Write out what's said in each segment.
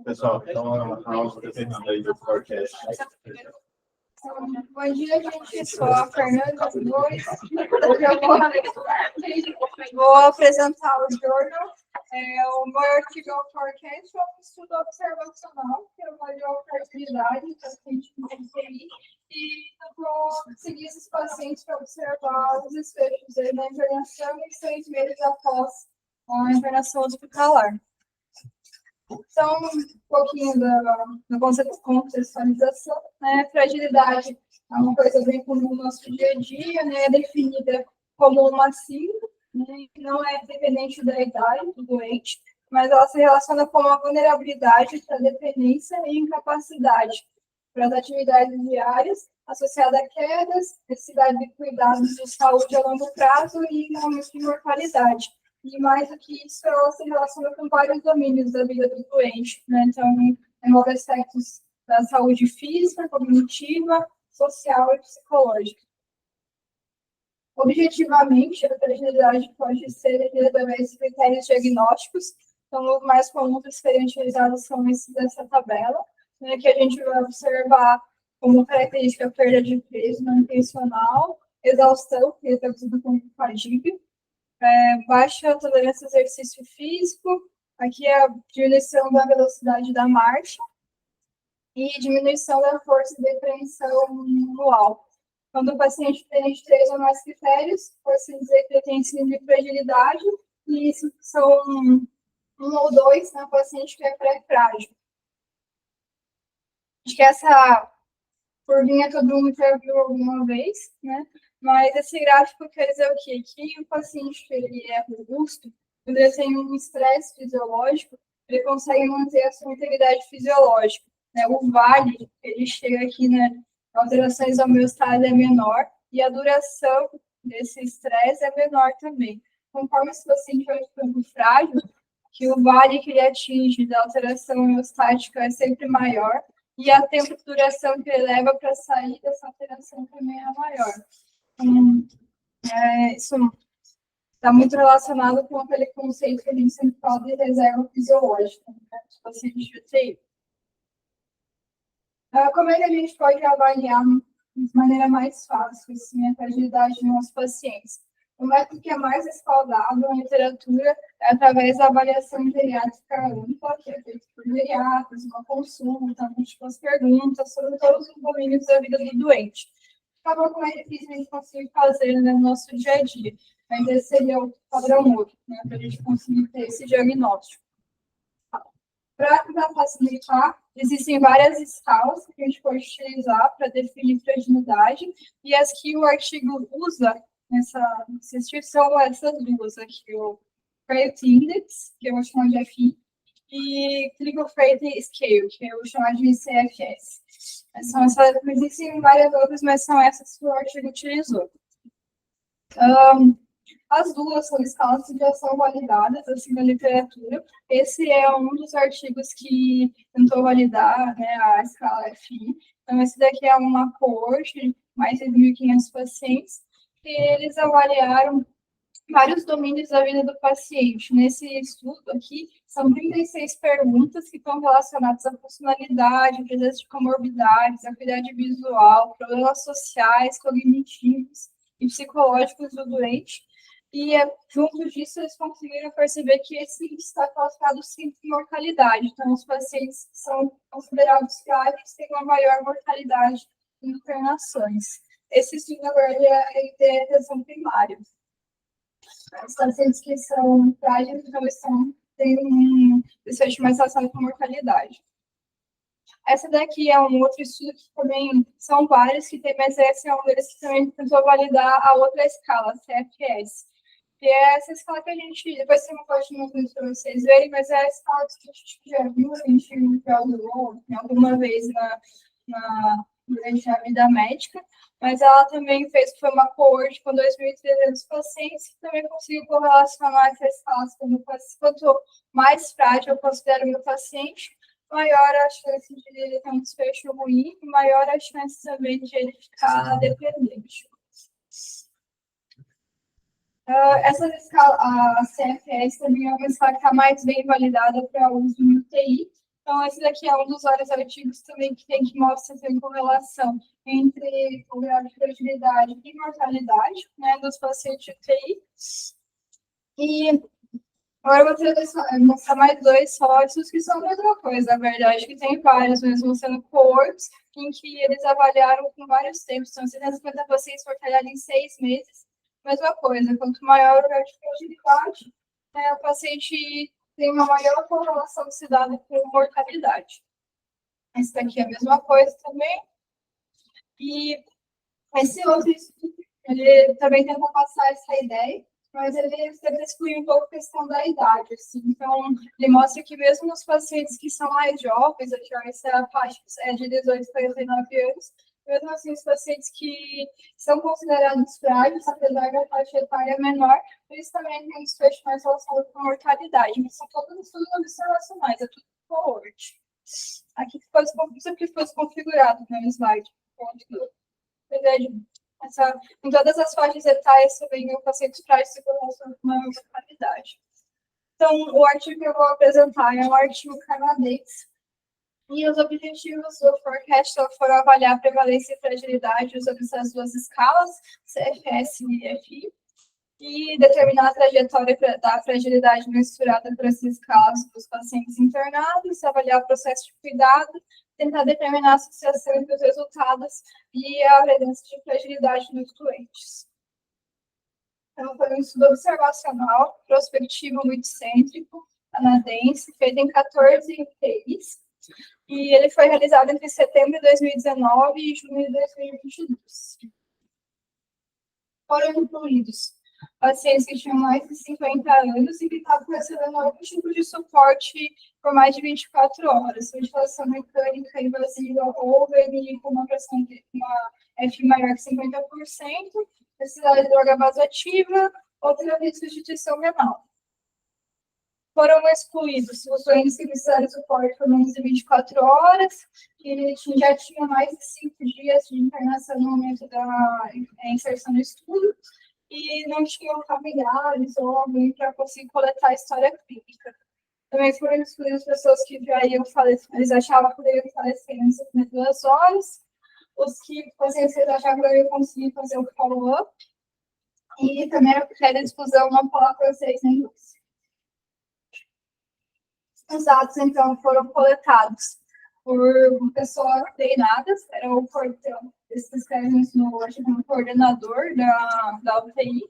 Pessoal, então a aula dependendo aí do forecast. Bom dia, gente. Sou a Fernanda Flores. Vou apresentar o journal. O meu artigo é o forecast, é um estudo observacional que avaliou a fertilidade do paciente com TI e eu vou seguir esses pacientes para observar os desfechos dele na internação e 6 meses após a internação hospitalar. Então, um pouquinho da contextualização, né? Fragilidade é uma coisa bem comum no nosso dia a dia, né? É definida como uma síndrome, né? Não é dependente da idade do doente, mas ela se relaciona com uma vulnerabilidade para dependência e incapacidade para as atividades diárias, associada a quedas, necessidade de cuidados de saúde a longo prazo e aumento de mortalidade. E mais do que isso, ela se relaciona com vários domínios da vida do doente, né? Então, envolve aspectos da saúde física, cognitiva, social e psicológica. Objetivamente, a fragilidade pode ser definida através de critérios diagnósticos. Então, os mais comuns a serem utilizados são esses dessa tabela, né, que a gente vai observar como característica a perda de peso não intencional, exaustão, que é traduzida como fadiga, baixa tolerância ao exercício físico, aqui é a diminuição da velocidade da marcha e diminuição da força de depreensão manual. Quando o paciente tem 3 ou mais critérios, pode-se dizer que ele tem síndrome de fragilidade, e isso são 1 ou 2 na paciente que é pré-frágil. Acho que essa curvinha todo mundo já viu alguma vez, né? Mas esse gráfico quer dizer o quê? Que o paciente que ele é robusto, quando ele tem um estresse fisiológico, ele consegue manter a sua integridade fisiológica, né? O vale, ele chega aqui, né? Alterações da homeostase é menor e a duração desse estresse é menor também. Conforme esse paciente vai ficando frágil, que o vale que ele atinge da alteração homeostática é sempre maior e a tempo de duração que ele leva para sair dessa alteração também é maior. Isso está muito relacionado com aquele conceito que a gente sempre fala de reserva fisiológica, né, dos pacientes de UTI. Como é que a gente pode avaliar de maneira mais fácil assim, a fragilidade dos nossos pacientes? O método que é mais respaldado na literatura é através da avaliação geriátrica ampla, que é feita por geriatras, uma consulta, múltiplas perguntas sobre todos os domínios da vida do doente. Acaba como é difícil a gente conseguir fazer, né, no nosso dia a dia, mas esse seria o padrão ouro, né, para a gente conseguir ter esse diagnóstico. Para tentar facilitar, existem várias escalas que a gente pode utilizar para definir fragilidade, e as que o artigo usa nessa são essas duas aqui, o Fragility Index, que eu vou chamar de FI, e Clinical Fragility Scale, que eu vou chamar de CFS. Existem várias outras, mas são essas que o artigo utilizou. As duas são escalas que já são validadas assim, na literatura. Esse é um dos artigos que tentou validar, né, a escala FI. Então, esse daqui é uma coorte, mais de 1.500 pacientes, e eles avaliaram vários domínios da vida do paciente. Nesse estudo aqui, são 36 perguntas que estão relacionadas à funcionalidade, presença de comorbidades, acuidade visual, problemas sociais, cognitivos e psicológicos do doente. E, junto disso, eles conseguiram perceber que esse está classificado sim em mortalidade. Então, os pacientes que são considerados graves têm uma maior mortalidade em internações. Esse estudo, na verdade, é atenção primária. Os pacientes que são frágeis, então, têm um desfecho mais relacionado com mortalidade. Essa daqui é um outro estudo que também são vários que tem, mas esse é um deles que também tentou validar a outra escala, a CFS. Que é essa escala que a gente, depois tem uma parte no vídeo para vocês verem, mas é a escala que a gente já viu, a gente já usou alguma vez durante a vida médica, mas ela também foi uma coorte com 2.300 pacientes, que também conseguiu correlacionar essa escala. Quanto mais frágil eu considero o meu paciente, maior a chance de ele ter um desfecho ruim e maior a chance também de ele ficar dependente. Essa escala, a CFS também é uma escala que está mais bem validada para uso em UTI. Então, esse daqui é um dos vários artigos também que tem que mostrar a correlação entre o grau de fragilidade e mortalidade, né, dos pacientes de UTI. E agora eu vou mostrar mais dois sócios que são a mesma coisa, na verdade, que tem vários, mesmo sendo cohorts, em que eles avaliaram com vários tempos. Então, 750 pacientes foram avaliados em 6 meses, mesma coisa, quanto maior o grau de fragilidade, o paciente tem uma maior correlação de cidade com mortalidade. Esse daqui é a mesma coisa também. E esse outro estudo, ele também tenta passar essa ideia, mas ele tenta excluir um pouco a questão da idade, assim. Então, ele mostra que mesmo nos pacientes que são mais jovens, essa faixa é de 18 a 39 anos, mesmo assim, os pacientes que são considerados frágeis, apesar da faixa etária menor, eles também têm desfecho mais relacionado com a mortalidade. Mas são todos estudos observacionais, é tudo cohort. Aqui que foi configurado no slide. Em todas as faixas etárias também o paciente frágil se relaciona com a mortalidade. Então, o artigo que eu vou apresentar é um artigo canadense. E os objetivos do forecast foram avaliar a prevalência e fragilidade usando essas duas escalas, CFS e FI, e determinar a trajetória da fragilidade mensurada por esses casos dos pacientes internados, avaliar o processo de cuidado, tentar determinar a associação entre os resultados e a presença de fragilidade nos doentes. Então, foi um estudo observacional, prospectivo multicêntrico, canadense, feito em 14 UTIs, e ele foi realizado entre setembro de 2019 e junho de 2022. Foram incluídos pacientes que tinham mais de 50 anos e que estavam recebendo algum tipo de suporte por mais de 24 horas, ventilação mecânica invasiva ou VNI com uma pressão de uma F maior que 50%, necessidade de droga vasoativa ou terapia de substituição renal. Foram excluídos os doentes que precisaram de suporte por menos de 24 horas, que já tinha mais de 5 dias de internação no momento da inserção no estudo, e não tinham familiares ou alguém para conseguir coletar a história clínica. Também foram excluídas pessoas que já iam falecer, eles achavam que poderiam falecer nas primeiras 2 horas, os que pacientes achavam que poderiam conseguir fazer o follow-up, e também a critério de exclusão não falar francês nem inglês. Os dados, então, foram coletados por pessoas treinadas, era o coordenador, esses caras ensinou hoje como coordenador da UTI.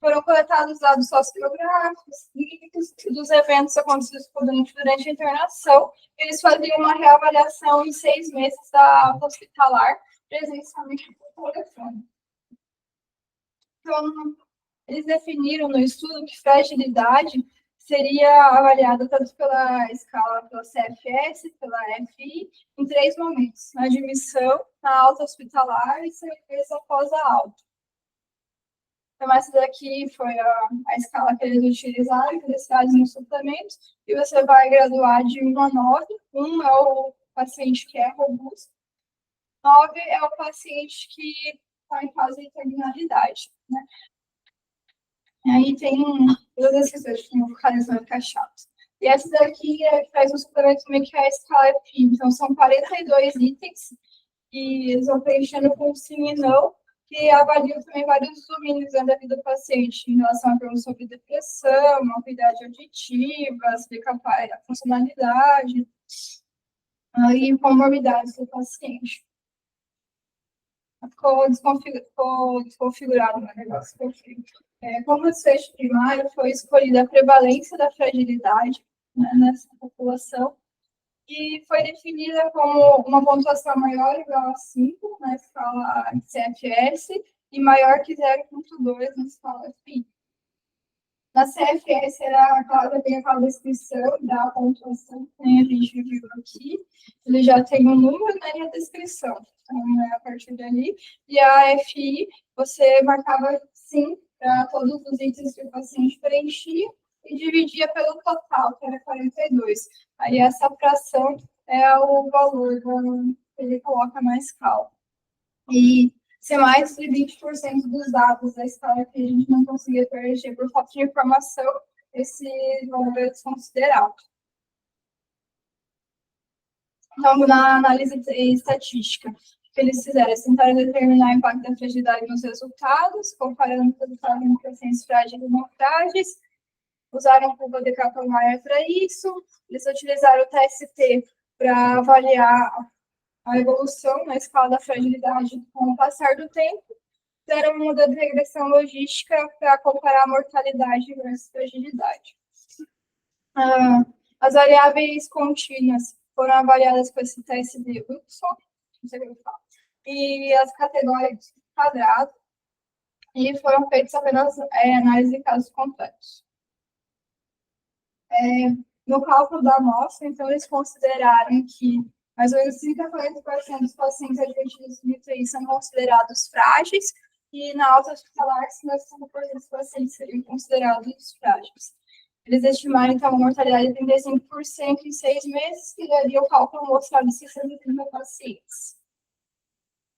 Foram coletados dados sociobiográficos, clínicos dos eventos acontecidos durante a internação. Eles faziam uma reavaliação em 6 meses da alta hospitalar, presencialmente por telefone. Então, eles definiram no estudo que fragilidade seria avaliada tanto pela escala, pela CFS, pela FI, em 3 momentos: na admissão, na alta hospitalar e 6 vezes após a alta. Então, essa daqui foi a escala que eles utilizaram, que eles trazem no suplemento, e você vai graduar de 1 a 9. 1 é o paciente que é robusto, 9 é o paciente que está em fase de terminalidade, né? E aí tem todas as questões que vão ficar chato. E essa daqui faz um suplemento também que é a escala FI. Então, são 42 itens, e eles vão preenchendo com sim e não, que avaliam também vários domínios da vida do paciente, em relação a perguntas sobre depressão, mobilidade auditiva, explica a funcionalidade e comorbidades do paciente. Ficou desconfigurado o negócio. Como desfecho primário, foi escolhida a prevalência da fragilidade, né, nessa população, e foi definida como uma pontuação maior ou igual a 5 na escala CFS e maior que 0,2 na escala FI. Na CFS, tem aquela descrição da pontuação, que a gente viu aqui. Ele já tem um número, né, e a descrição. Então, a partir dali. E a FI, você marcava sim para todos os itens que o paciente preenchia e dividia pelo total, que era 42. Aí essa fração é o valor que ele coloca na escala. E se mais de 20% dos dados da escala que a gente não conseguia preencher por falta de informação, esse valor é desconsiderado. Então, na análise estatística, o que eles fizeram? Eles tentaram determinar o impacto da fragilidade nos resultados, comparando os resultados entre pacientes frágeis e não frágeis, usaram curva de Kaplan-Meier para isso, eles utilizaram o TST para avaliar a evolução na escala da fragilidade com o passar do tempo, fizeram um modelo de regressão logística para comparar a mortalidade versus fragilidade. As variáveis contínuas foram avaliadas com esse teste de Wilson, não sei como fala, e as categorias quadrado, e foram feitas apenas análises de casos completos. No cálculo da amostra, então, eles consideraram que mais ou menos 30 a 40% dos pacientes admitidos no UTI são considerados frágeis, e na alta hospitalar, 55% dos pacientes seriam considerados frágeis. Eles estimaram, então, uma mortalidade de 35% em 6 meses, que daria o cálculo mostrado de 630 pacientes.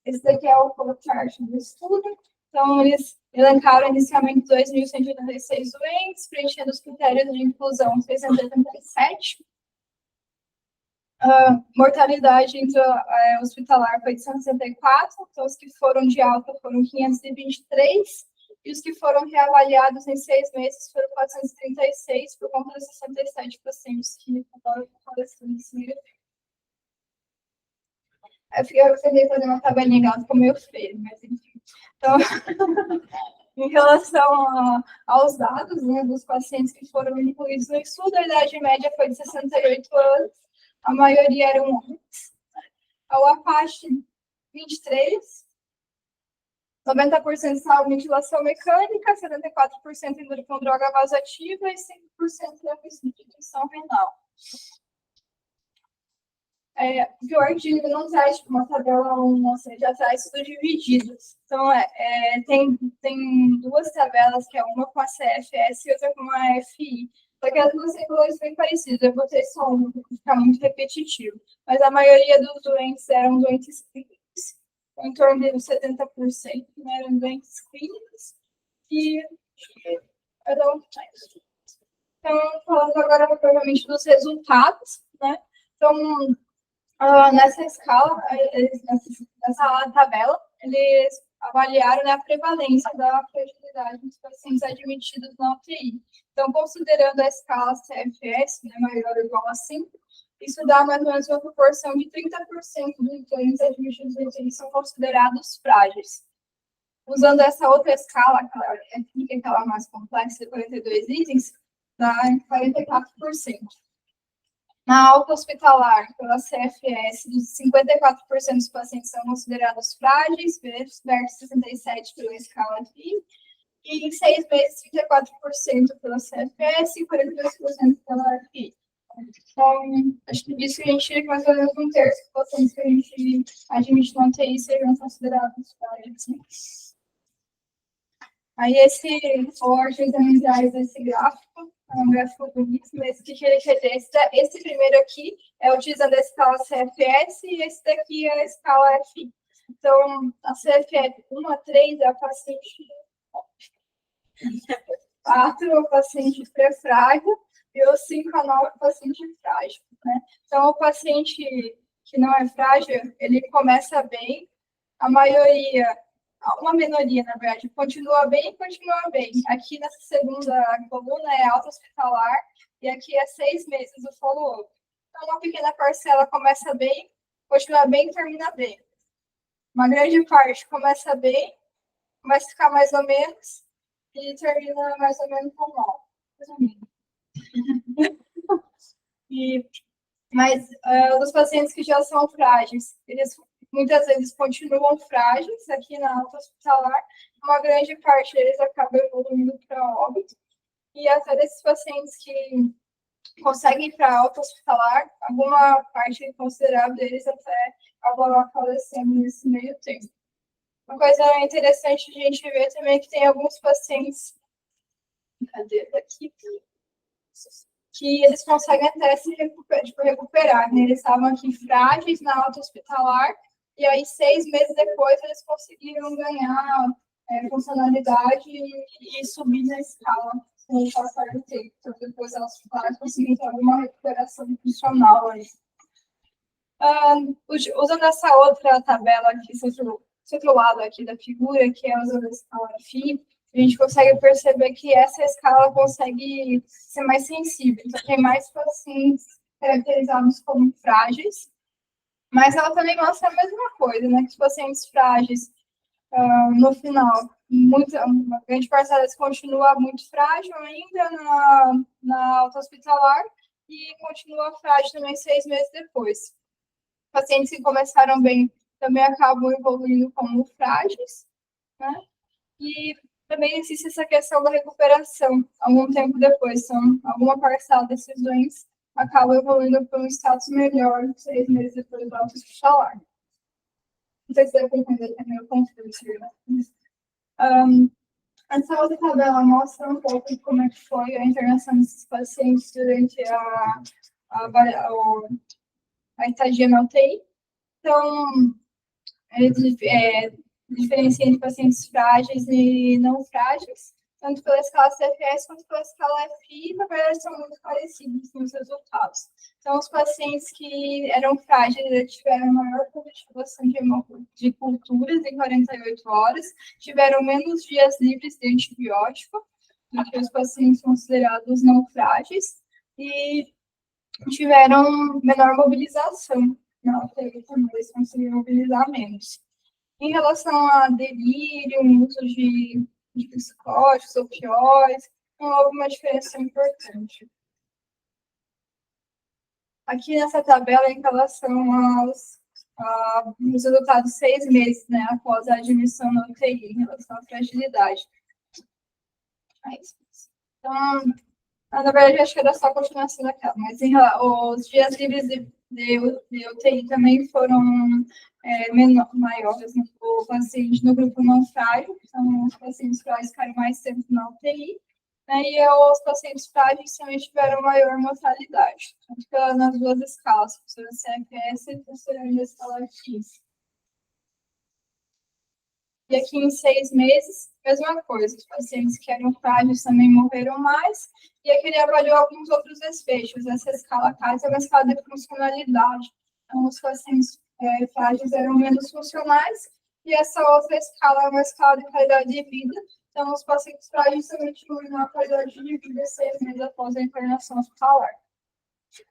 Esse daqui é o flowchart do estudo. Então, eles elencaram inicialmente 2.186 doentes, preenchendo os critérios de inclusão 687. Mortalidade hospitalar foi de 164, então os que foram de alta foram 523, e os que foram reavaliados em 6 meses foram 436, por conta dos 67 pacientes que acabaram falecendo nesse nível. Eu tentei fazer uma tabelinha, ela ficou meio feia, mas enfim. Então, em relação aos dados, né, dos pacientes que foram incluídos no estudo, a idade média foi de 68 anos, a maioria eram homens. O Apache, 23, 90% estava em ventilação mecânica, 74% com droga vasoativa e 5% da instituição renal. O artigo não traz tipo, uma tabela 1, ou seja, já traz tudo dividido. Então, tem 2 tabelas, que é uma com a CFS e outra com a FI. Só que as 2 têm valores bem parecidos. Eu botei só um, para ficar muito repetitivo. Mas a maioria dos doentes eram doentes clínicos, em torno de 70%, né, eram doentes clínicos. E então, falando agora provavelmente dos resultados, né? Então, nessa escala, nessa tabela, eles avaliaram, né, a prevalência da fragilidade dos pacientes admitidos na UTI. Então, considerando a escala CFS, né, maior ou igual a 5, isso dá mais ou menos uma proporção de 30% dos doentes admitidos na UTI são considerados frágeis. Usando essa outra escala, aquela mais complexa, de 42 itens, dá 44%. Na alta hospitalar, pela CFS, 54% dos pacientes são considerados frágeis, versus 67% pela escala FI, e em 6 meses, 34% pela CFS e 42% pela FI. Então, acho que disso a gente tira que mais ou menos 1/3 dos pacientes que a gente admite na UTI seriam considerados frágeis. Aí, esse forte também traz esse gráfico. É um gráfico bonito, mas o que ele quer dizer? Esse primeiro aqui é utilizando a escala CFS e esse daqui é a escala FI. Então, a CFS 1 a 3 é a paciente 4 é o paciente pré-frágil e o 5 a 9 é o paciente frágil. Né? Então, o paciente que não é frágil, ele começa bem, a maioria... Uma minoria, na verdade, continua bem. Aqui nessa segunda coluna é alta hospitalar e aqui é 6 meses do follow-up. Então, uma pequena parcela começa bem, continua bem e termina bem. Uma grande parte começa bem, começa a ficar mais ou menos e termina mais ou menos com mal. Mas os pacientes que já são frágeis, eles muitas vezes continuam frágeis aqui na alta hospitalar, uma grande parte deles acaba evoluindo para óbito, e até desses pacientes que conseguem ir para alta hospitalar, alguma parte considerável deles até acaba falecendo nesse meio tempo. Uma coisa interessante de a gente ver também é que tem alguns pacientes, que eles conseguem até se recuperar, né? Eles estavam aqui frágeis na alta hospitalar, e aí 6 meses depois eles conseguiram ganhar funcionalidade e subir na escala com o passar do tempo. Então, depois elas conseguiram ter alguma recuperação funcional aí. Usando essa outra tabela aqui, esse outro lado aqui da figura, que é usando a escala FI, a gente consegue perceber que essa escala consegue ser mais sensível. Então, tem mais pacientes caracterizados como frágeis, mas ela também mostra a mesma coisa, né? Que os pacientes frágeis, no final, uma grande parcela deles continua muito frágil ainda na alta hospitalar e continua frágil também 6 meses depois. Pacientes que começaram bem também acabam evoluindo como frágeis, né? E também existe essa questão da recuperação, algum tempo depois. Então, alguma parcela desses doentes acaba evoluindo para um status melhor 6 meses depois do alta hospitalar. Não sei se deu para entender, é meio confuso, né? Essa outra tabela mostra um pouco de como é que foi a internação desses pacientes durante a estadia na UTI. Então, diferencia entre pacientes frágeis e não frágeis, tanto pela escala CFS quanto pela escala FI, na verdade, são muito parecidos nos resultados. Então, os pacientes que eram frágeis tiveram maior positivação de culturas em 48 horas, tiveram menos dias livres de antibiótico do que os pacientes considerados não frágeis, e tiveram menor mobilização. Na UTI também eles conseguiram mobilizar menos. Em relação a delírio, uso de psicóticos, opioides, não houve uma diferença importante. Aqui nessa tabela, em relação aos resultados 6 meses, né, após a admissão na UTI, em relação à fragilidade. Então, na verdade, acho que era só a continuação daquela, mas os dias livres de UTI também foram maiores no paciente no grupo não frágil, então os pacientes frágeis ficaram mais tempo na UTI, né, e os pacientes frágeis também tiveram maior mortalidade, tanto nas duas escalas, professora CFS e professora na escala X. E aqui em 6 meses, mesma coisa, os pacientes que eram frágeis também morreram mais, e aqui ele avaliou alguns outros desfechos. Essa escala CAS é uma escala de funcionalidade, então os pacientes frágeis eram menos funcionais, e essa outra escala é uma escala de qualidade de vida, então os pacientes frágeis também diminuíram a qualidade de vida 6 meses após a internação hospitalar.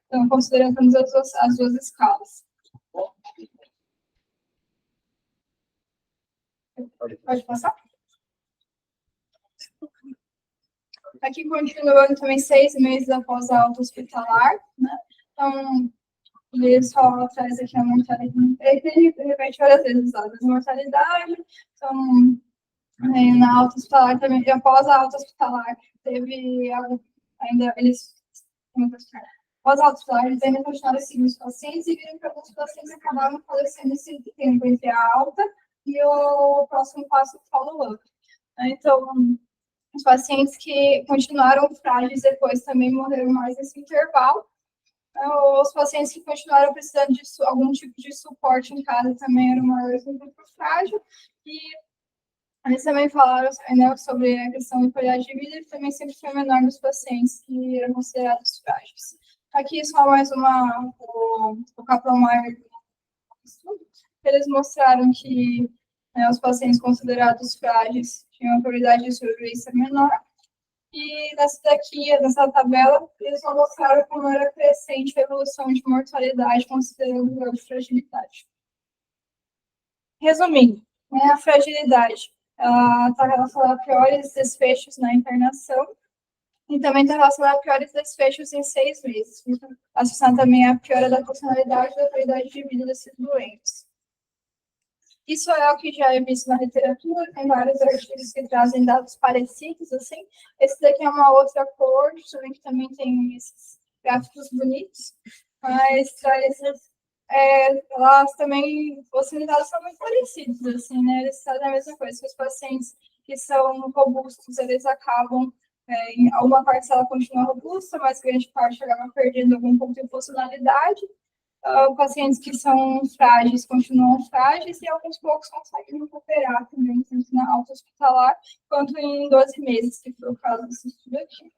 Então, considerando as duas escalas. Pode passar? Aqui continuando também 6 meses após a alta hospitalar, né? Então, ele só traz aqui a mortalidade. Ele repete várias vezes a mortalidade. Então, na alta hospitalar também, após a alta hospitalar, teve ainda eles. Após a alta hospitalar, eles ainda continuaram seguindo os pacientes e viram que alguns pacientes acabaram falecendo nesse tempo entre a alta e o próximo passo do follow-up. Então, os pacientes que continuaram frágeis depois também morreram mais nesse intervalo. Os pacientes que continuaram precisando de algum tipo de suporte em casa também eram maiores no grupo frágil. E eles também falaram, né, sobre a questão de qualidade de vida, e também sempre foi menor nos pacientes que eram considerados frágeis. Aqui só mais o Kaplan-Meier. Eles mostraram que os pacientes considerados frágeis tinham uma probabilidade de sobrevivência menor. E nessa tabela, eles só mostraram como era crescente a evolução de mortalidade, considerando o grau de fragilidade. Resumindo, a fragilidade está relacionada a piores desfechos na internação e também está relacionada a piores desfechos em 6 meses, associando também a piora da funcionalidade e da qualidade de vida desses doentes. Isso é o que já é visto na literatura, tem vários artigos que trazem dados parecidos, assim. Esse daqui é uma outra cor, que também tem esses gráficos bonitos, mas elas também, os resultados são muito parecidos, assim, né? Eles fazem a mesma coisa, que os pacientes que são robustos, eles acabam, em alguma parcela continua robusta, mas grande parte acaba perdendo algum ponto de funcionalidade. pacientes que são frágeis continuam frágeis e alguns poucos conseguem recuperar também, tanto na alta hospitalar quanto em 12 meses, que foi o caso desse estudo aqui.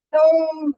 Então,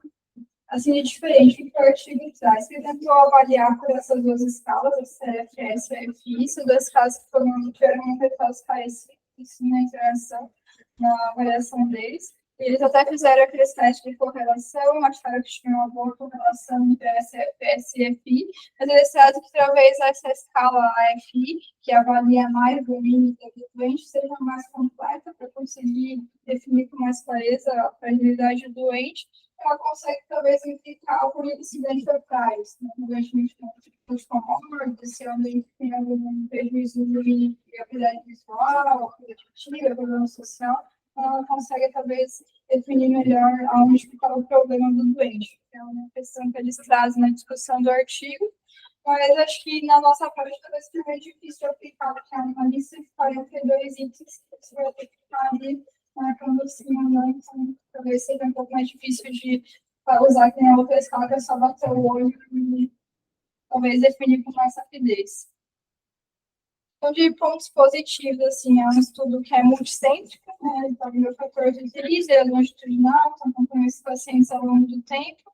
assim, é diferente do que o artigo traz. Ele tentou avaliar por essas duas escalas, a CFS e a FI, são duas escalas que tiveram resultados parecidos na interação, na avaliação deles. Eles até fizeram aqueles testes de correlação, acharam que tinha uma boa correlação entre a CFS e a FI, mas eles trazem que talvez essa escala, a FI, que avalia mais o limite do doente, seja mais completa para conseguir definir com mais clareza a fragilidade do doente. Ela consegue, talvez, implicar algum incidente atrás, né? No doente de comórbido, se alguém tem algum prejuízo de habilidade visual, cognitiva, problema social, ela consegue, talvez, definir melhor aonde fica o problema do doente. É uma questão que eles trazem na discussão do artigo, mas acho que na nossa prática talvez seja meio difícil aplicar, porque é uma lista de 42 itens que você vai ter que ficar ali marcando assim, né? Então, talvez seja um pouco mais difícil de usar que nem a outra escala, que é só bater o olho e talvez definir com mais rapidez. Então, de pontos positivos, assim, é um estudo que é multicêntrico, né? Então, o fator de utiliza, é longitudinal, então acompanha esses pacientes ao longo do tempo.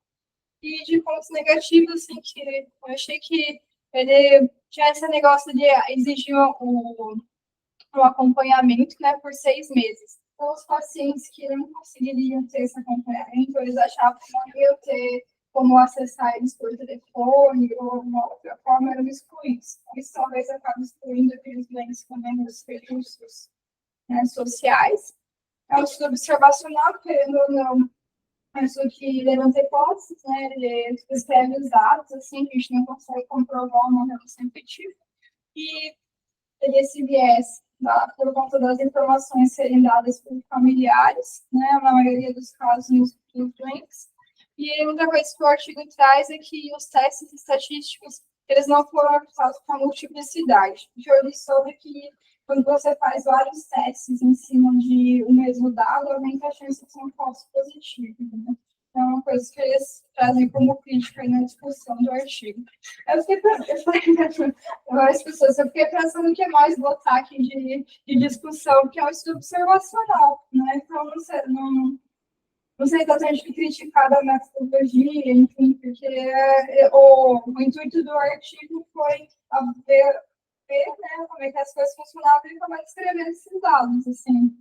E de pontos negativos, assim, que eu achei que ele tinha esse negócio de exigir um acompanhamento, né, por 6 meses. Então, os pacientes que não conseguiriam ter esse acompanhamento, eles achavam que não iam ter como acessar eles por telefone ou alguma outra forma, eram excluídos. Isso talvez acabe excluindo aqueles doentes com menos recursos, né, sociais. É um estudo observacional, querendo ou não, é um estudo que levanta hipóteses, né, ele escreve os dados, assim, a gente não consegue comprovar uma relação efetiva. E teria esse viés por conta das informações serem dadas por familiares, né, na maioria dos casos nos doentes. E outra coisa que o artigo traz é que os testes estatísticos, eles não foram aplicados com a multiplicidade. Eu li sobre que quando você faz vários testes em cima de um mesmo dado, aumenta a chance de ser um falso positivo. Né? Então, é uma coisa que eles trazem como crítica na discussão do artigo. Eu fiquei pensando que é mais botar aqui de discussão, que é um estudo observacional, né? Então, não sei exatamente o que criticar da metodologia, enfim, porque o intuito do artigo foi ver, né, como é que as coisas funcionavam e como é que escrever esses dados, assim.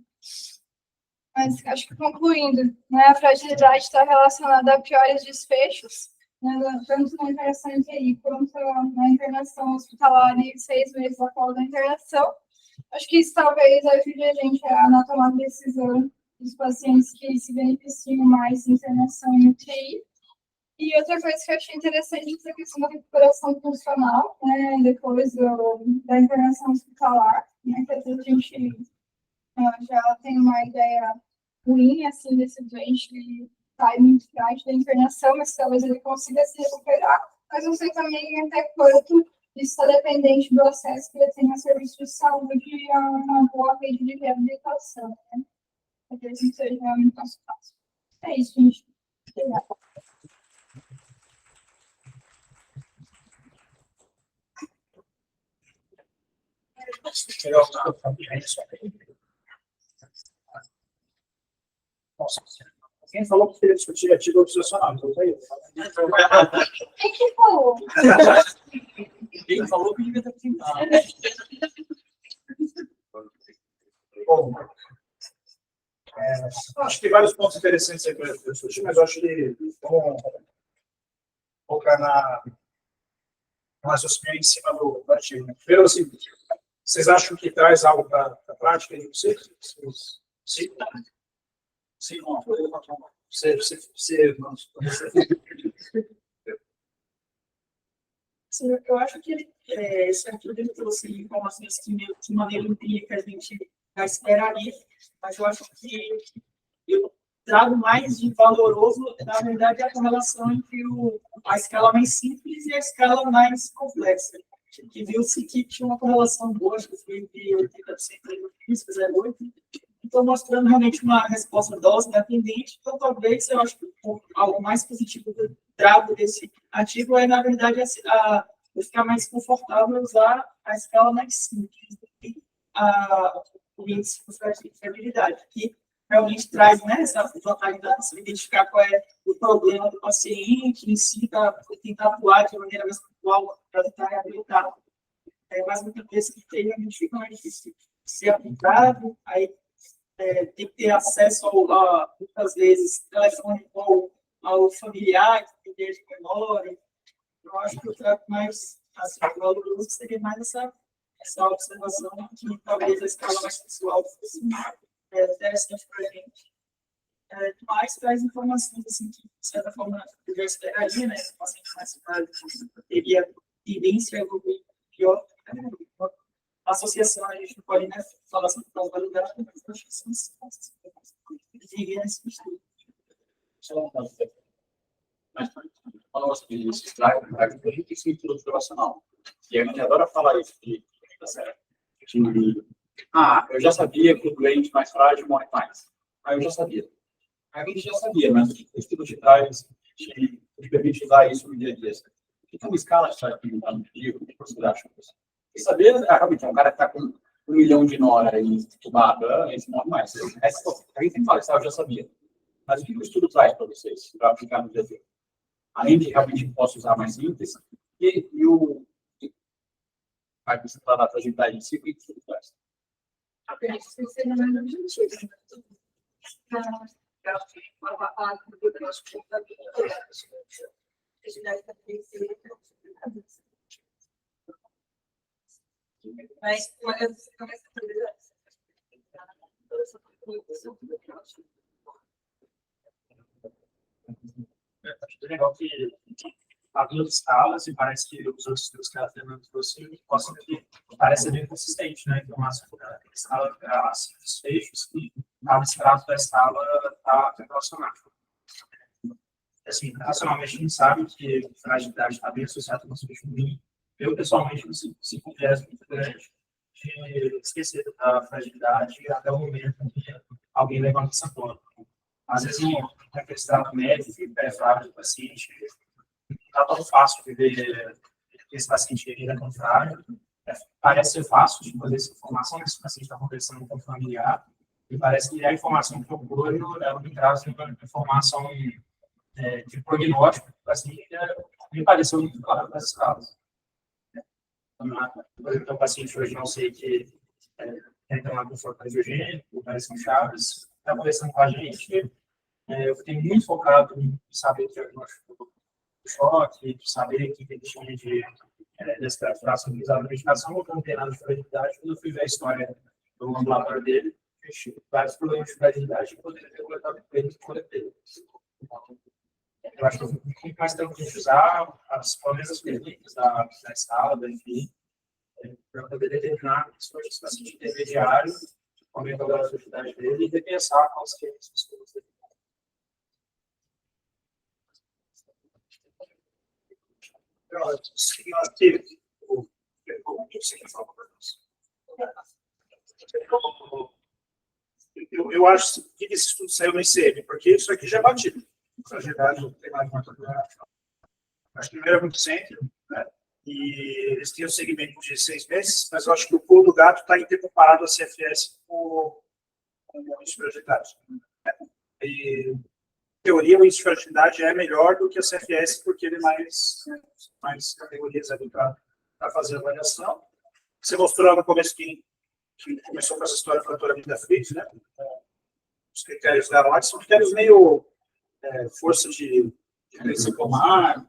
Mas acho que concluindo, né, a fragilidade está relacionada a piores desfechos, né, tanto na internação em TI quanto na internação hospitalar e 6 meses após a internação. Acho que isso talvez ajude a gente na tomada de decisão dos pacientes que se beneficiam mais de internação em UTI. E outra coisa que eu achei interessante é a questão da recuperação funcional, né, depois da internação hospitalar, né, que às vezes a gente já tem uma ideia ruim, assim, desse doente que sai muito frágil da internação, mas talvez ele consiga se recuperar. Mas não sei também até quanto isso está dependente do acesso que ele tem a serviço de saúde e a uma boa rede de reabilitação, né? Porque isso seja realmente nosso caso. É isso, gente. Obrigada. Quem falou que queria discutir artigo observacional? Então, tá aí. Quem falou? Quem falou que devia ter pintado. Bom, acho que tem vários pontos interessantes aí para discutir, mas eu acho que vamos focar na raciocínio em cima do artigo. Primeiro, assim, vocês acham que traz algo para a prática de vocês? Sim. Sim, não. Sim, eu acho que esse artigo ele trouxe informações que, de maneira empírica, a gente já esperaria, mas eu acho que eu trago mais de valoroso, na verdade, a correlação entre a escala mais simples e a escala mais complexa. Que viu-se que tinha uma correlação boa, acho que foi entre 80% e 0,8%. Então, mostrando realmente uma resposta dose dependente. Então, talvez, eu acho que algo mais positivo travo desse ativo é, na verdade, eu ficar mais confortável em usar a escala mais simples do que o índice de fragilidade, que realmente traz, né, essa vantagem de você identificar qual é o problema do paciente em si, tentar atuar de maneira mais pontual para tentar reabilitar. Mas muitas vezes que realmente fica mais difícil ser aplicado, aí tem que ter acesso muitas vezes, telefone ao familiar, que tem desde memória. Eu acho que eu trago mais, assim, o valor seria mais essa observação, que talvez a escala mais pessoal fosse interessante para a gente. Mas traz informações assim, que, de certa forma, eu já esperaria, né? Se o paciente mais frágil teria tendência a evoluir pior. A associação, a gente não pode, né, falar sobre validade, mas acho que são as que vivem nesse estudo. Mas quando você diz esse slide, a gente tem estrutura observacional. E a gente adora falar isso de eu já sabia que o doente mais frágil morre mais. Eu já sabia. A gente já sabia, mas o que o estudo te traz, te permite usar isso no dia a dia? O que uma escala está perguntando no dia? O que você acha disso? E saber, realmente, um cara que está com 1 milhão de nora e tubada, esse morre mais. A gente tem que falar isso, eu já sabia. Mas o que o estudo traz para vocês, para aplicar no dia a dia? Além de realmente posso usar mais simples, e o vai precisar da fragilidade em si, o que o estudo traz? Acredito que seja mais objetivo. Mas Acho legal que há duas escalas e parece que os outros estudos que a Fernanda trouxe mostram que parece ser bem consistente, né? Então, a escala assim, os fechos que cada extrato da escala está relacionado. Assim, racionalmente, a gente sabe que a fragilidade está bem associada com o desfecho ruim. Eu, pessoalmente, não sinto um viés muito grande de esquecer da fragilidade até o momento em que alguém levanta essa bola. Às vezes, naquele extrato médio, que é frágil do paciente, não está tão fácil de ver que esse paciente ainda é tão frágil. Parece ser fácil de fazer essa informação, mas o paciente está conversando com o familiar, e parece que a informação que eu procuro, ela me traz uma informação de prognóstico do paciente, me pareceu muito claro nessas casos. Por exemplo, o paciente hoje não sei que tem tomado conforto angiogênico, parece um Chaves, está conversando com a gente. Eu fiquei muito focado em saber o diagnóstico do choque, saber o que ele tinha de descrafração utilizada na medicação, ou não tem nada de fragilidade. Quando eu fui ver a história do ambulatório dele, vários problemas de fragilidade que poderia ter coletado com ele que coletei. Eu acho que eu fico muito mais tranquilo de usar pelo menos as perguntas da escala, enfim, para poder determinar se for esse paciente intermediário, aumentar a fragilidade dele e repensar quais que são as coisas dele. Eu acho que esse estudo saiu no ICM, porque isso aqui já é batido. Fragilidade não tem mais uma. Acho que primeiro é muito centro, né? E eles têm um segmento de 6 meses, mas eu acho que o pulo do gato está em ter comparado a CFS com o índice de fragilidade. E, em teoria, o índice de fragilidade é melhor do que a CFS, porque ele é mais categorias ali para fazer a avaliação. Você mostrou lá no começo que começou com essa história do fraturamento da frente, né? Os critérios da LOT são critérios meio força de resistência pulmonar,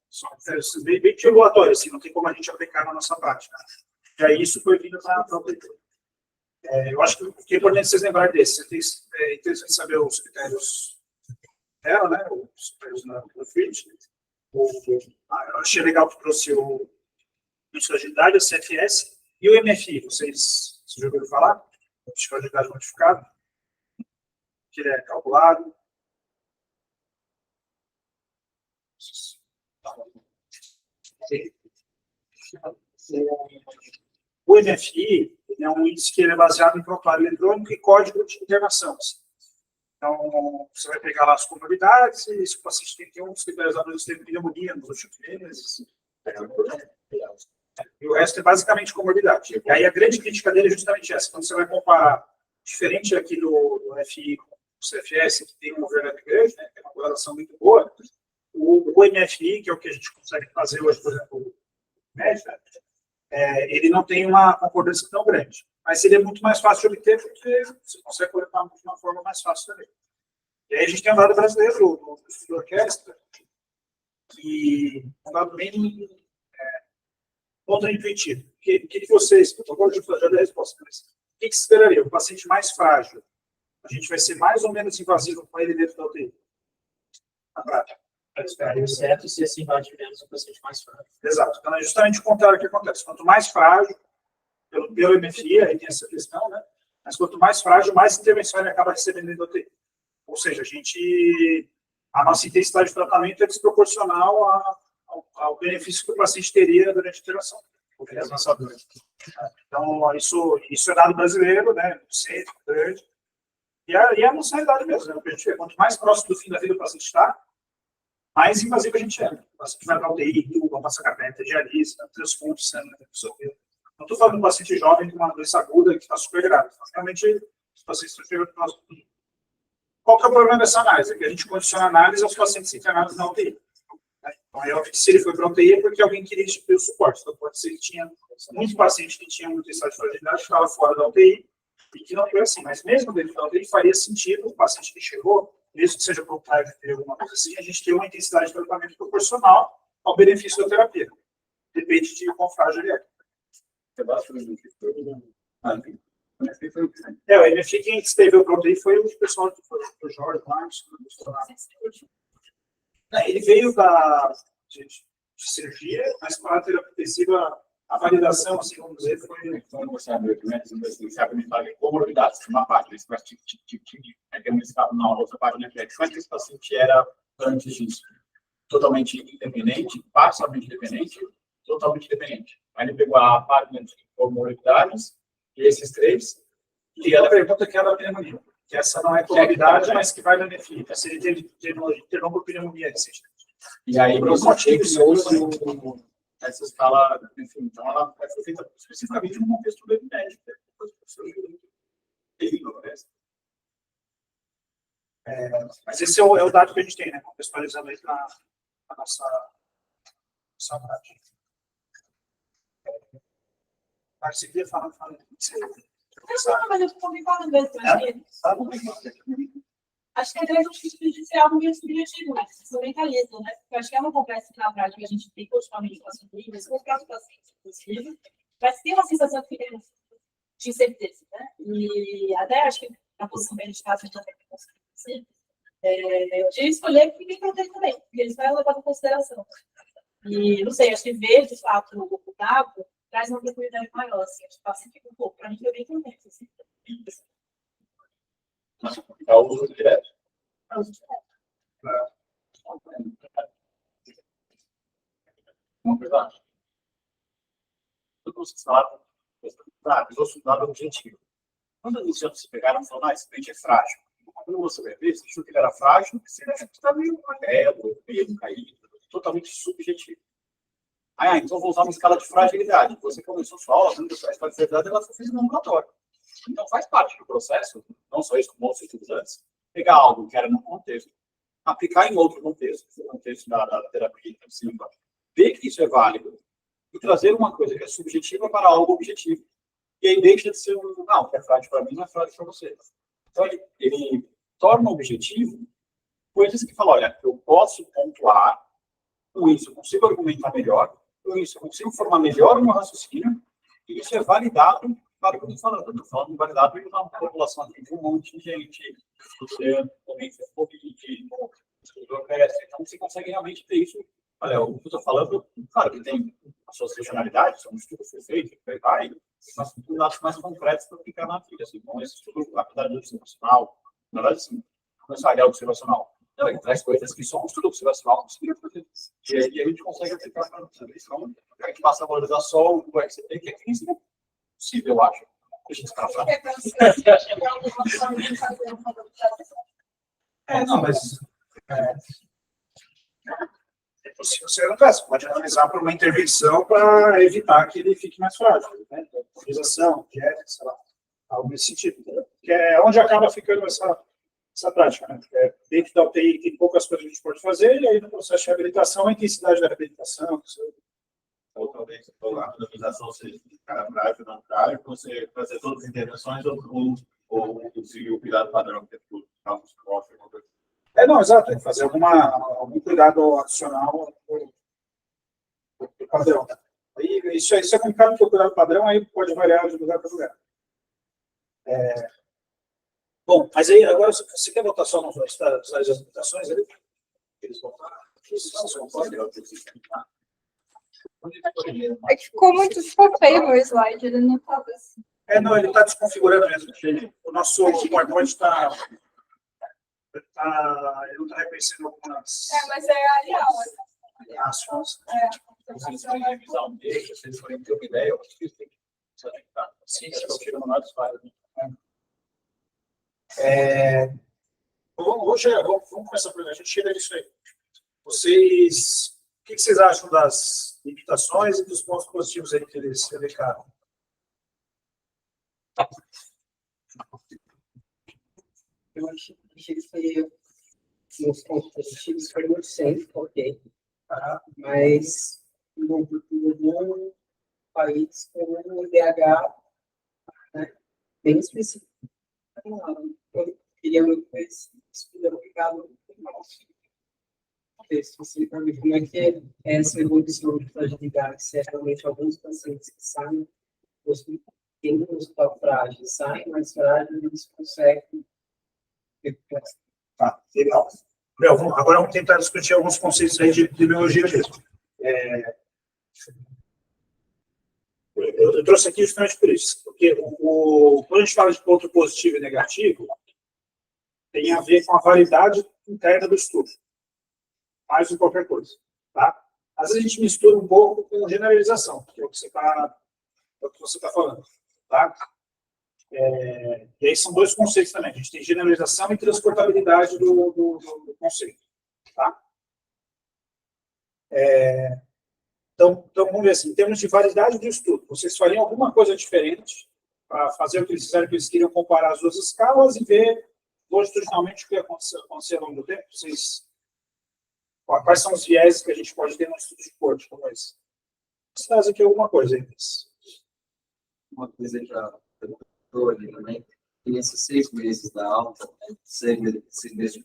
são critérios bem de regulatório, assim, não tem como a gente aplicar na nossa prática. E aí isso foi vindo para a própria. Eu acho que é importante vocês lembrarem desse. É interessante saber os critérios dela, né? Os critérios da FIT. Eu achei legal que trouxe o índice de agilidade, a CFS, e o MFI. Vocês já ouviram falar? O índice de agilidade modificado. Que ele é calculado. O MFI é um índice que ele é baseado em prontuário eletrônico e código de internação. Então, você vai pegar lá as comorbidades, e se o paciente tem uns critérios anões, teve pneumonia nos últimos meses, e o resto é basicamente comorbidade. E aí a grande crítica dele é justamente essa. Quando você vai comparar, diferente aqui do FI com o CFS, que tem uma overlap grande, né, tem uma correlação muito boa, o MFI, que é o que a gente consegue fazer hoje, por exemplo, o médico, ele não tem uma concordância tão grande. Mas ele é muito mais fácil de obter, porque você consegue coletar de uma forma mais fácil também. E aí a gente tem um dado brasileiro, do estudo da orquestra, que é um dado bem contra-intuitivo. O que vocês, eu gosto de fazer a resposta, mas o que se esperaria? O paciente mais frágil, a gente vai ser mais ou menos invasivo com ele dentro da UTI? Na prática. O certo se assim invade menos o paciente mais frágil. Exato. Então é justamente o contrário que acontece. Quanto mais frágil, pelo MFI, aí tem essa questão, né? Mas quanto mais frágil, mais intervenção ele acaba recebendo dentro da UTI. Ou seja, a nossa intensidade de tratamento é desproporcional ao benefício que o paciente teria durante a interação. Então, isso é dado brasileiro, né? Centro, grande. E é a nossa realidade mesmo, né? O que a gente vê. Quanto mais próximo do fim da vida o paciente está, mais invasivo a gente é. O paciente vai para a UTI, tuba, passa carpeta, diálise, transfusão, sangue, absorver. Não estou falando de um paciente jovem com uma doença aguda que está super grave. Realmente, os pacientes estão chegando para nós. Qual que é o problema dessa análise? É que a gente condiciona a análise aos pacientes internados na UTI. Então, é óbvio que se ele foi para a UTI é porque alguém queria instituir o suporte. Então, pode ser que tinha muitos pacientes que tinham muita estado de fragilidade, que estavam fora da UTI, e que não foi assim. Mas mesmo dentro da UTI, faria sentido o paciente que chegou, mesmo que seja voluntário de ter alguma coisa assim, a gente ter uma intensidade de tratamento proporcional ao benefício da terapia. Depende de quão frágil ele é. O MFI, quem escreveu para a UTI foi o pessoal que foi o Jorge Marcos. Ele veio de cirurgia, mas para a terapia intensiva, a validação, assim, vamos dizer, foi... Você abre comorbidades, uma página, tem um estado na outra página, que é quanto esse paciente era antes disso. Totalmente independente, parcialmente dependente, totalmente dependente. Aí ele pegou a página de comorbidades, e esses três, e a pergunta que era a pneumonia, que essa não é comorbidade, mas que vai na MFI. Se ele teve pneumonia recente. E aí, os motivos essa escala, enfim, então ela foi feita especificamente no contexto do médico. Mas esse é o dado que a gente tem, né? Contextualizando aí na nossa prática. Mas se queria falar. Mas eu estou me falando mesmo. Acho que a ideia é de algo meio subjetivo, né? Instrumentaliza, né? Porque eu acho que é uma conversa que na prática a gente tem continuamente com as famílias, com os próprios pacientes, inclusive, mas tem uma sensação de incerteza, né? E até acho que a posição que a gente está também de escolher o que tem que ter também, porque eles vão levar em consideração. E, não sei, acho que ver, de fato, o dado traz uma tranquilidade maior, assim, acho que passa aqui um pouco, para mim foi bem contente, assim. É o uso direto. Uma coisa. Tudo que vocês falaram, os dados objetivo. Quando os anos se pegaram, falaram, esse peixe é frágil. Quando você vai ver, você achou que ele era frágil, você está meio amarelo, meio caído, totalmente subjetivo. Então vou usar uma escala de fragilidade. Você começou sua aula, a escala de fragilidade, ela foi feita no ambulatório. Então, faz parte do processo, não só isso, como outros estudantes, pegar algo que era num contexto, aplicar em outro contexto, no contexto da terapia intensiva, ver que isso é válido e trazer uma coisa que é subjetiva para algo objetivo. E aí deixa de ser não, que é frágil para mim, não é frágil para você. Então, ele torna objetivo coisas que falam, olha, eu posso pontuar, com isso eu consigo argumentar melhor, com isso eu consigo formar melhor o meu raciocínio, e isso é validado. Claro que eu estou falando de validado e uma população aqui de um monte de gente. Você também fez Covid, então você consegue realmente ter isso. Olha, o que eu estou falando, claro que tem as suas regionalidades, são estudos feitos, mas tem dados mais concretos para ficar na vida. Assim, então, esse estudo, apesar de observacional, na verdade, sim, começar a área observacional. Então, ele traz coisas que só um estudo observacional conseguiria fazer. E aí a gente consegue aplicar para vocês. Então, a gente passa a valorizar só o XCP, que é clínico. Possível, eu acho. A gente está falando. Não, mas você não faz, pode analisar para uma intervenção para evitar que ele fique mais frágil, né? Autorização, dieta, sei lá, algo nesse sentido. Que é onde acaba ficando essa prática, né? Dentro da UTI tem poucas coisas que a gente pode fazer, e aí no processo de reabilitação, a intensidade da reabilitação. Ou talvez a autorização seja de cara frágil, não frágil, você fazer todas as intervenções ou seguir o cuidado padrão, que é tudo, alguma coisa. Não, exato, fazer algum cuidado adicional do padrão. Aí, isso é complicado, porque o cuidado padrão aí pode variar de lugar para lugar. Bom, mas aí agora você quer voltar só nos das limitações ali? Eles voltaram? É que ficou feio o slide, ele não estava assim. Não, ele está desconfigurando mesmo. O nosso PowerPoint está. Ele não está reconhecendo algumas. Mas é aliado. Ações. Se eles forem revisar um texto, se eles forem ter uma ideia, eu acho que eles têm que se adaptar. Sim, se eu tiro uma nota, faz. Vamos começar por aí. A gente tira isso aí. Vocês. O que vocês acham das limitações e dos pontos positivos aí que eles elencaram? Eu achei que foi nos pontos positivos foi muito sempre, ok. Mas no país com um IDH, né, bem específico. Eu queria muito esse obrigado especificamente como é que é essa evolução de fragilidade, se é realmente alguns pacientes que saem, tem um hospital frágil, saem mais frágeis, eles conseguem. Tá, legal. Agora vamos tentar discutir alguns conceitos aí de epidemiologia mesmo. Eu trouxe aqui justamente por isso, porque quando a gente fala de ponto positivo e negativo, tem a ver com a validade interna do estudo, mais do que qualquer coisa. Tá? Às vezes a gente mistura um pouco com generalização, que é o que você está falando. Tá? E aí são dois conceitos também. A gente tem generalização e transportabilidade do conceito. Tá? Então, vamos ver assim, em termos de validade do estudo, vocês fariam alguma coisa diferente para fazer o que eles fizeram, que eles queriam comparar as duas escalas e ver longitudinalmente o que aconteceu ao longo do tempo? Quais são os viés que a gente pode ter no estudo de corte como esse? Vocês trazem aqui alguma coisa aí. Uma coisa que já perguntou ali também, tem esses 6 meses da alta, 6 meses de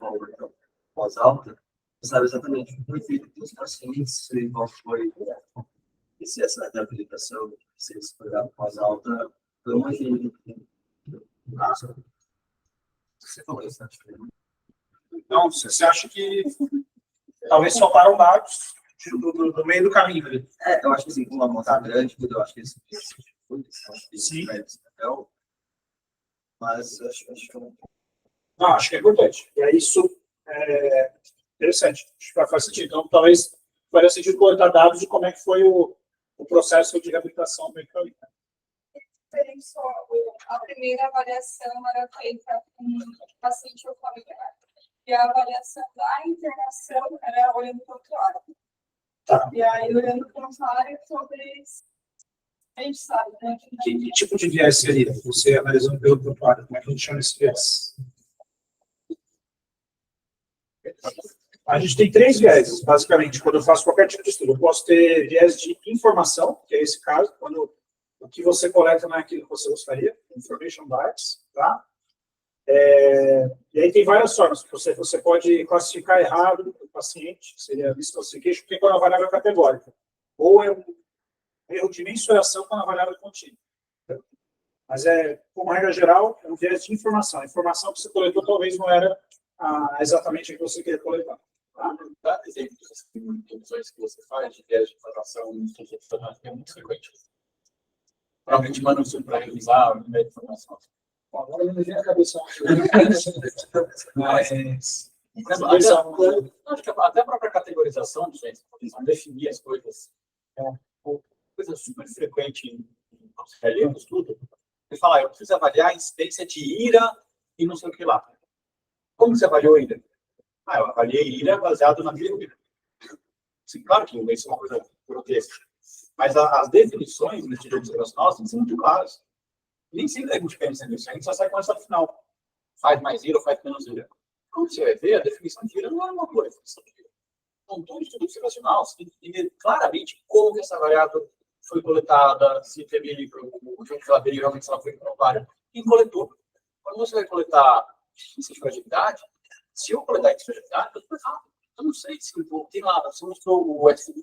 pós-alta, você sabe exatamente o perfil dos pacientes, qual foi, e se essa reabilitação, se eles pegaram pós-alta, foi uma você falou isso, né? Então, você acha que talvez faltaram dados do meio do caminho ali? Eu acho que assim, com uma amostra grande, eu acho que isso Sim. Mas acho que é importante. E aí isso é interessante. Acho que faz sentido. Então, talvez faria sentido coletar dados de como é que foi o processo de reabilitação do caminho. A primeira avaliação era feita com paciente ou familiar. E a avaliação da internação era olhando para o usuário. Tá. E aí, olhando para o usuário, sobre. A gente sabe, né? Que tipo de viés seria? Você analisando pelo usuário, como é que a gente chama esse viés? A gente tem 3 viés, basicamente, quando eu faço qualquer tipo de estudo. Eu posso ter viés de informação, que é esse caso, quando o que você coleta não é aquilo que você gostaria, information bias, tá? E aí tem várias formas. Você pode classificar errado o paciente, seria misclassification, porque quando a variável é categórica. Ou é um erro de mensuração quando a variável é contínua. Mas, como regra geral, é um viés de informação. A informação que você coletou talvez não era exatamente a que você queria coletar. Tá? Dá exemplos de introduções que você faz de viés de informação no estudo profissional, que é muito frequente. Provavelmente manda um para revisar o meio de informação. Bom, agora não me vem a cabeça. Mas acho que até a própria categorização, gente, definir as coisas, uma coisa super frequente em auxiliaria, estudo. Ele fala, eu preciso avaliar a incidência de ira e não sei o que lá. Como você avaliou a ira? eu avaliei ilha baseado na minha ilha. Sim, claro que isso é uma coisa grotesca. Mas as definições do direito observacional têm que ser muito claras. Nem sempre a gente pensa nisso, a gente só sai com essa no final. Faz mais ilha ou faz menos ilha. Quando você vai ver, a definição de ilha não é uma coisa. Então, todo estudo observacional, você tem que entender claramente como que essa variável foi coletada, se teve o jogo que ela veio, realmente se ela foi provável. Quem coletou? Quando você vai coletar índice de fragilidade, se eu coletar índice de fragilidade, eu não sei se tem lá, você mostrou o SI.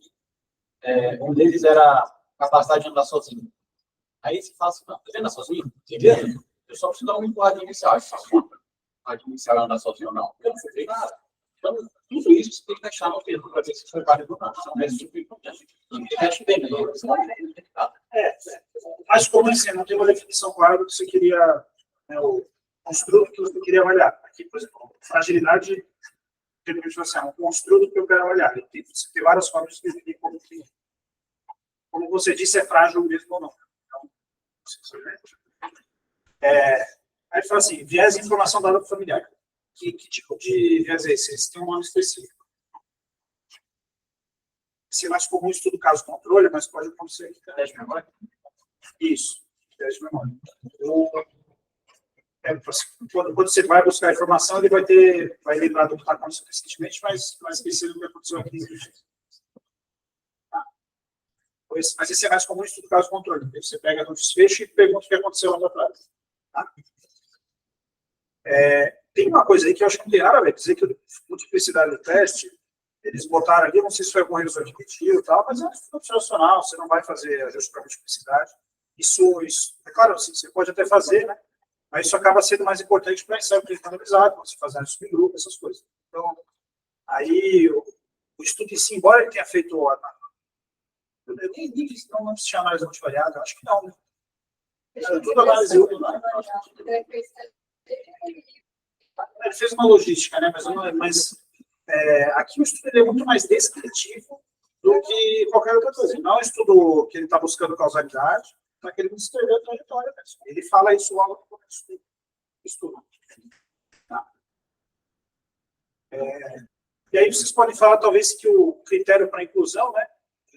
Um deles era a capacidade de andar sozinho. Aí você fala assim, não, você anda sozinho? Entendeu? Eu só preciso dar uma empurradinha inicial. Você faz uma empurradinha inicial andar sozinho ou não. Eu não fui nada. Então, tudo isso você tem que deixar no tempo para ver se foi válido ou não. Isso é um super importante. Mexe bem, né? Mas como assim, não tem uma definição clara do que você queria, né, o construto que você queria avaliar. Aqui, por exemplo, fragilidade, um construto que eu quero avaliar. Você tem várias formas de definir como você disse, é frágil mesmo ou não. Então, aí fala assim, viés de informação dada para o familiar. Que tipo de viés é esse? Esse tem um nome específico. Esse é mais comum em estudo caso controle, mas pode acontecer em teste de memória. Isso, teste de memória. Quando você vai buscar a informação, ele vai lembrar do que está acontecendo recentemente, mas esquecer do que aconteceu aqui. Mas esse é mais comum em estudo caso controle. Você pega no desfecho e pergunta o que aconteceu lá atrás. Tá? Tem uma coisa aí que eu acho que não tem nada a ver, dizer que a multiplicidade do teste, eles botaram ali, não sei se foi algum revisor admitido e tal, mas é opcional, você não vai fazer ajuste para multiplicidade. Isso, é claro, assim, você pode até fazer, né? Mas isso acaba sendo mais importante para ensaio analisado, quando você faz análise subgrupo, essas coisas. Então, aí, o estudo em si, embora ele tenha feito eu nem disse que não se chama análise multivariada, eu acho que não, né? Tudo análise ele fez uma logística, né? Mas aqui o estudo é muito mais descritivo do que qualquer outra coisa. Não é um estudo que ele está buscando causalidade, está querendo descrever a trajetória mesmo. Ele fala isso logo no começo do estudo. Tá? E aí vocês podem falar, talvez, que o critério para inclusão, né,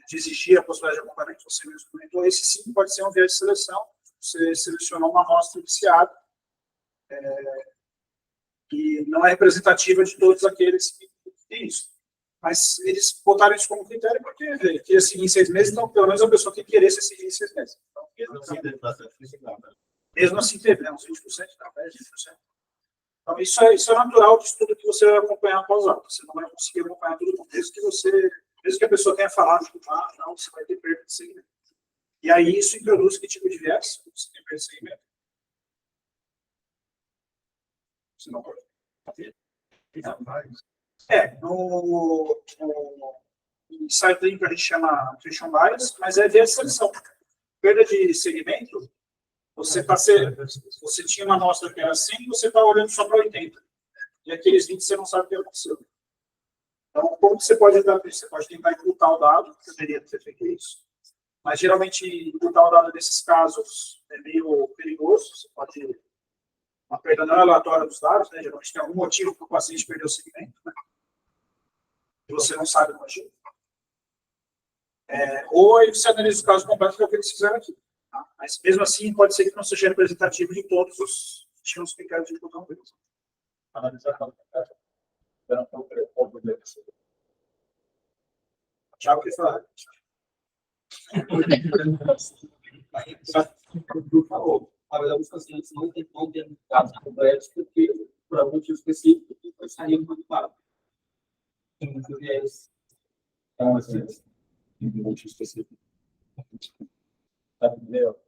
de exigir a possibilidade de acompanhamento, você mesmo comentou, esse sim pode ser um viés de seleção. Você selecionou uma amostra viciada, que não é representativa de todos aqueles que têm isso. Mas eles botaram isso como critério porque queria seguir em 6 meses, então pelo menos a pessoa tem que querer se seguir em 6 meses. Então, mesmo assim teve, né, uns 20%, talvez 20%. Então isso é natural de estudo que você vai acompanhar após aula. Você não vai conseguir acompanhar tudo, mesmo que a pessoa tenha falado que não, você vai ter perda de segmento. E aí isso introduz que tipo de viés? Você tem perda de segmento. Você não pode ter. No ensaio clínico a gente chama nutrition bias, mas é viés de seleção. Perda de segmento, você tinha uma amostra que era 100, você está olhando só para 80. E aqueles 20 você não sabe o que aconteceu. Então, como você pode dar isso? Você pode tentar imputar o dado, deveria ter feito isso. Mas, geralmente, imputar o dado nesses casos é meio perigoso. Você pode... Uma perda não aleatória dos dados, né? Geralmente tem algum motivo para o paciente perder o segmento, né? E você não sabe o motivo. Ou aí você analisa os casos completos, que é o que eles fizeram aqui. Tá? Mas, mesmo assim, pode ser que não seja representativo de todos os que tinham os critérios de inclusão deles. Analisar cada critério. Tiago, quer falar? Mas alguns pacientes não têm dados completos porque, por algum motivo específico, vai sair muito claro. Então, assim, um motivo específico. Entendeu?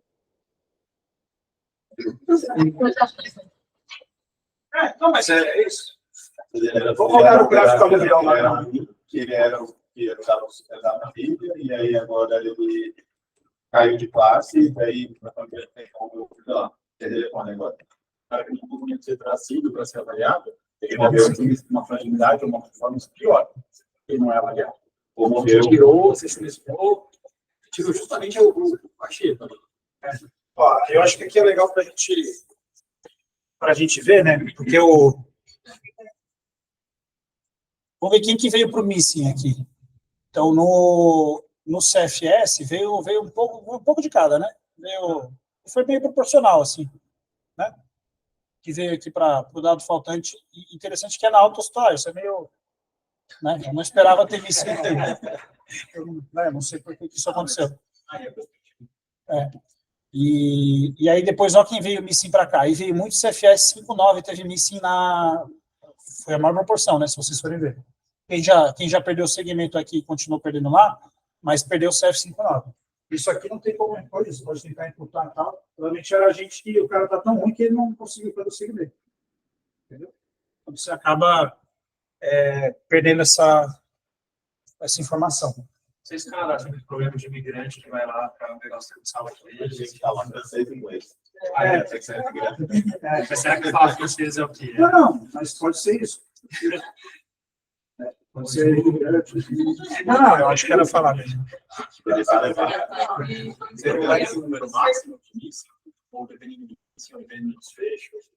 Não, mas é isso. Vamos voltar no gráfico aluvial lá. Que ele era usava na Bíblia, e aí agora ele caiu de classe, e daí tem como, sei lá, telefone agora. Para que não podia ser trazido para ser avaliado, ele morreu uma fragilidade ou uma performance pior. Ele não é avaliado. Ou você tirou, você selecionou, tirou justamente o achei. Eu acho que aqui é legal para a gente ver, né? Porque Vamos ver quem que veio para o Missing aqui. Então, no CFS, veio um pouco de cada, né? Foi meio proporcional, assim, né? Que veio aqui para o dado faltante. E interessante que é na autoestória, isso é meio... Né? Eu não esperava ter visto isso. Eu não sei por que isso aconteceu. E aí depois, olha quem veio Missing para cá. Aí veio muito CFS 5.9, teve Missing foi a maior proporção, né? Se vocês forem ver. Quem já perdeu o segmento aqui continuou perdendo lá, mas perdeu o CF 5.9. Isso aqui não tem como coisa, pode tentar imputar e tal. Provavelmente era a gente que o cara tá tão ruim que ele não conseguiu fazer o segmento. Entendeu? Então você acaba perdendo essa informação. Vocês, cara, acham que o problema de imigrante que vai lá para pegar o serviço aqui, A gente fala francês e inglês. Tem que ser imigrante. mas será que fala francês é o quê? Não, mas pode ser isso. Pode ser. Não, eu acho que era falar mesmo. Ele vai levar. Você colocar esse número máximo de missão, ou dependendo do missão, dependendo dos fechos.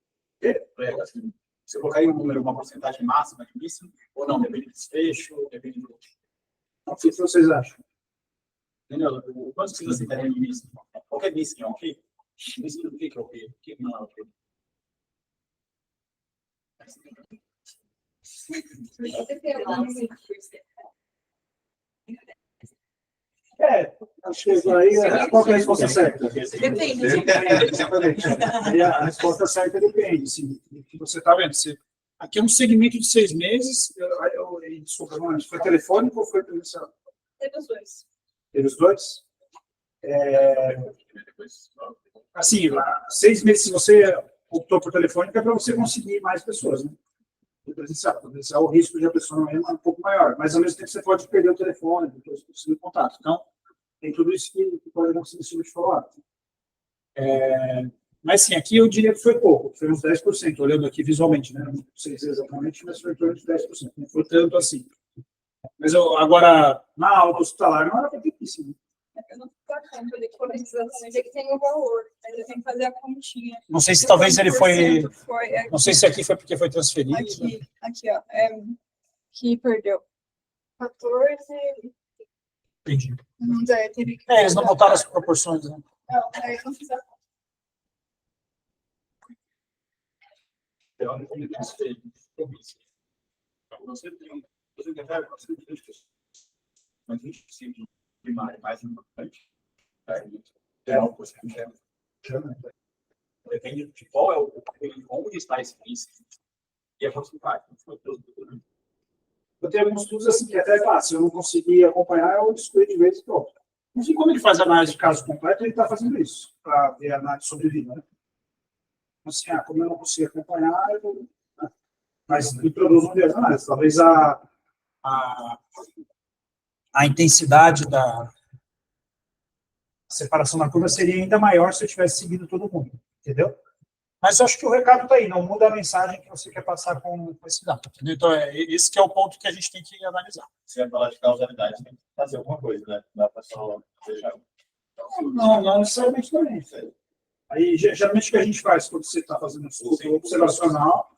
Você colocar aí um número, uma porcentagem máxima de missão, ou não, depende do desfecho, depende do... O que vocês acham? Entendeu? O quanto precisa ser terreno de missão? Qualquer missão é ok? Missão do que é ok? O que não é ok? Acho que aí, qual que é a resposta certa? Depende. Aí a resposta certa depende. Sim. Você está vendo? Aqui é um segmento de 6 meses. Desculpa, mas foi telefônico ou foi presencial? Teve os dois. Teve os dois? Assim, 6 meses, se você optou por telefônico, é para você conseguir mais pessoas, né? Presencial, o risco de a pessoa não é um pouco maior, mas ao mesmo tempo você pode perder o telefone, depois conseguir contato. Então, tem tudo isso que o colega conseguiu te falar. Mas sim, aqui eu diria que foi pouco. Foi uns 10%, olhando aqui visualmente, né? Não sei dizer exatamente, mas foi em torno de 10%. Não foi tanto assim. Mas agora, Na aula hospitalar não era pouquíssimo. Eu não estou achando ele que exatamente é que tem o valor, mas eu tenho que fazer a continha. não sei se talvez ele foi... Foi Não sei se aqui foi porque foi transferido. aqui, ó. Que perdeu. 14. Entendi. Teve que Eles não botaram as proporções, né? Não, aí eu não fiz a Você tem mas 20% de primário é mais importante. Geral, você depende de qual é onde está esse risco e a porcentagem. Eu tenho alguns estudos assim que até é fácil. Se eu não conseguir acompanhar, eu excluo de vez e pronto. Não sei como ele faz análise de caso completo, ele está fazendo isso, para ver a análise sobre vida, né? Assim, como eu não consigo acompanhar, mas introduz um viés de análise. Talvez A intensidade da separação da curva seria ainda maior se eu tivesse seguido todo mundo, entendeu? Mas eu acho que o recado está aí, não muda a mensagem que você quer passar com esse dado, entendeu? Então, esse que é o ponto que a gente tem que analisar. Se é falar de causalidade, tem que fazer alguma coisa, né? Não dá para só deixar. não necessariamente também. Aí, geralmente, o que a gente faz quando você está fazendo estudo observacional,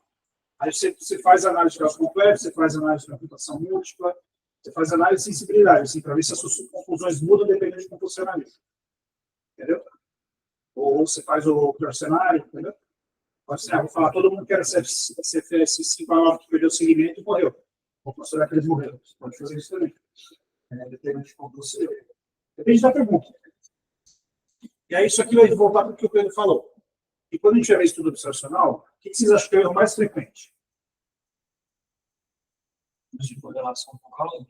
aí você faz análise de caso completo, você faz análise de computação múltipla, você faz análise de sensibilidade, assim, para ver se as suas conclusões mudam dependendo de como você analisa. Entendeu? Ou você faz o pior cenário, entendeu? Pode ser, vou falar, todo mundo que era CFS 5 que perdeu o segmento e morreu. Vou considerar que eles morreram. Você pode fazer isso também. Depende de como você... Depende da pergunta. E aí, isso aqui vai voltar para o que o Pedro falou. E quando a gente tiver estudo observacional, o que vocês acham que é o erro mais frequente? De correlação com causa.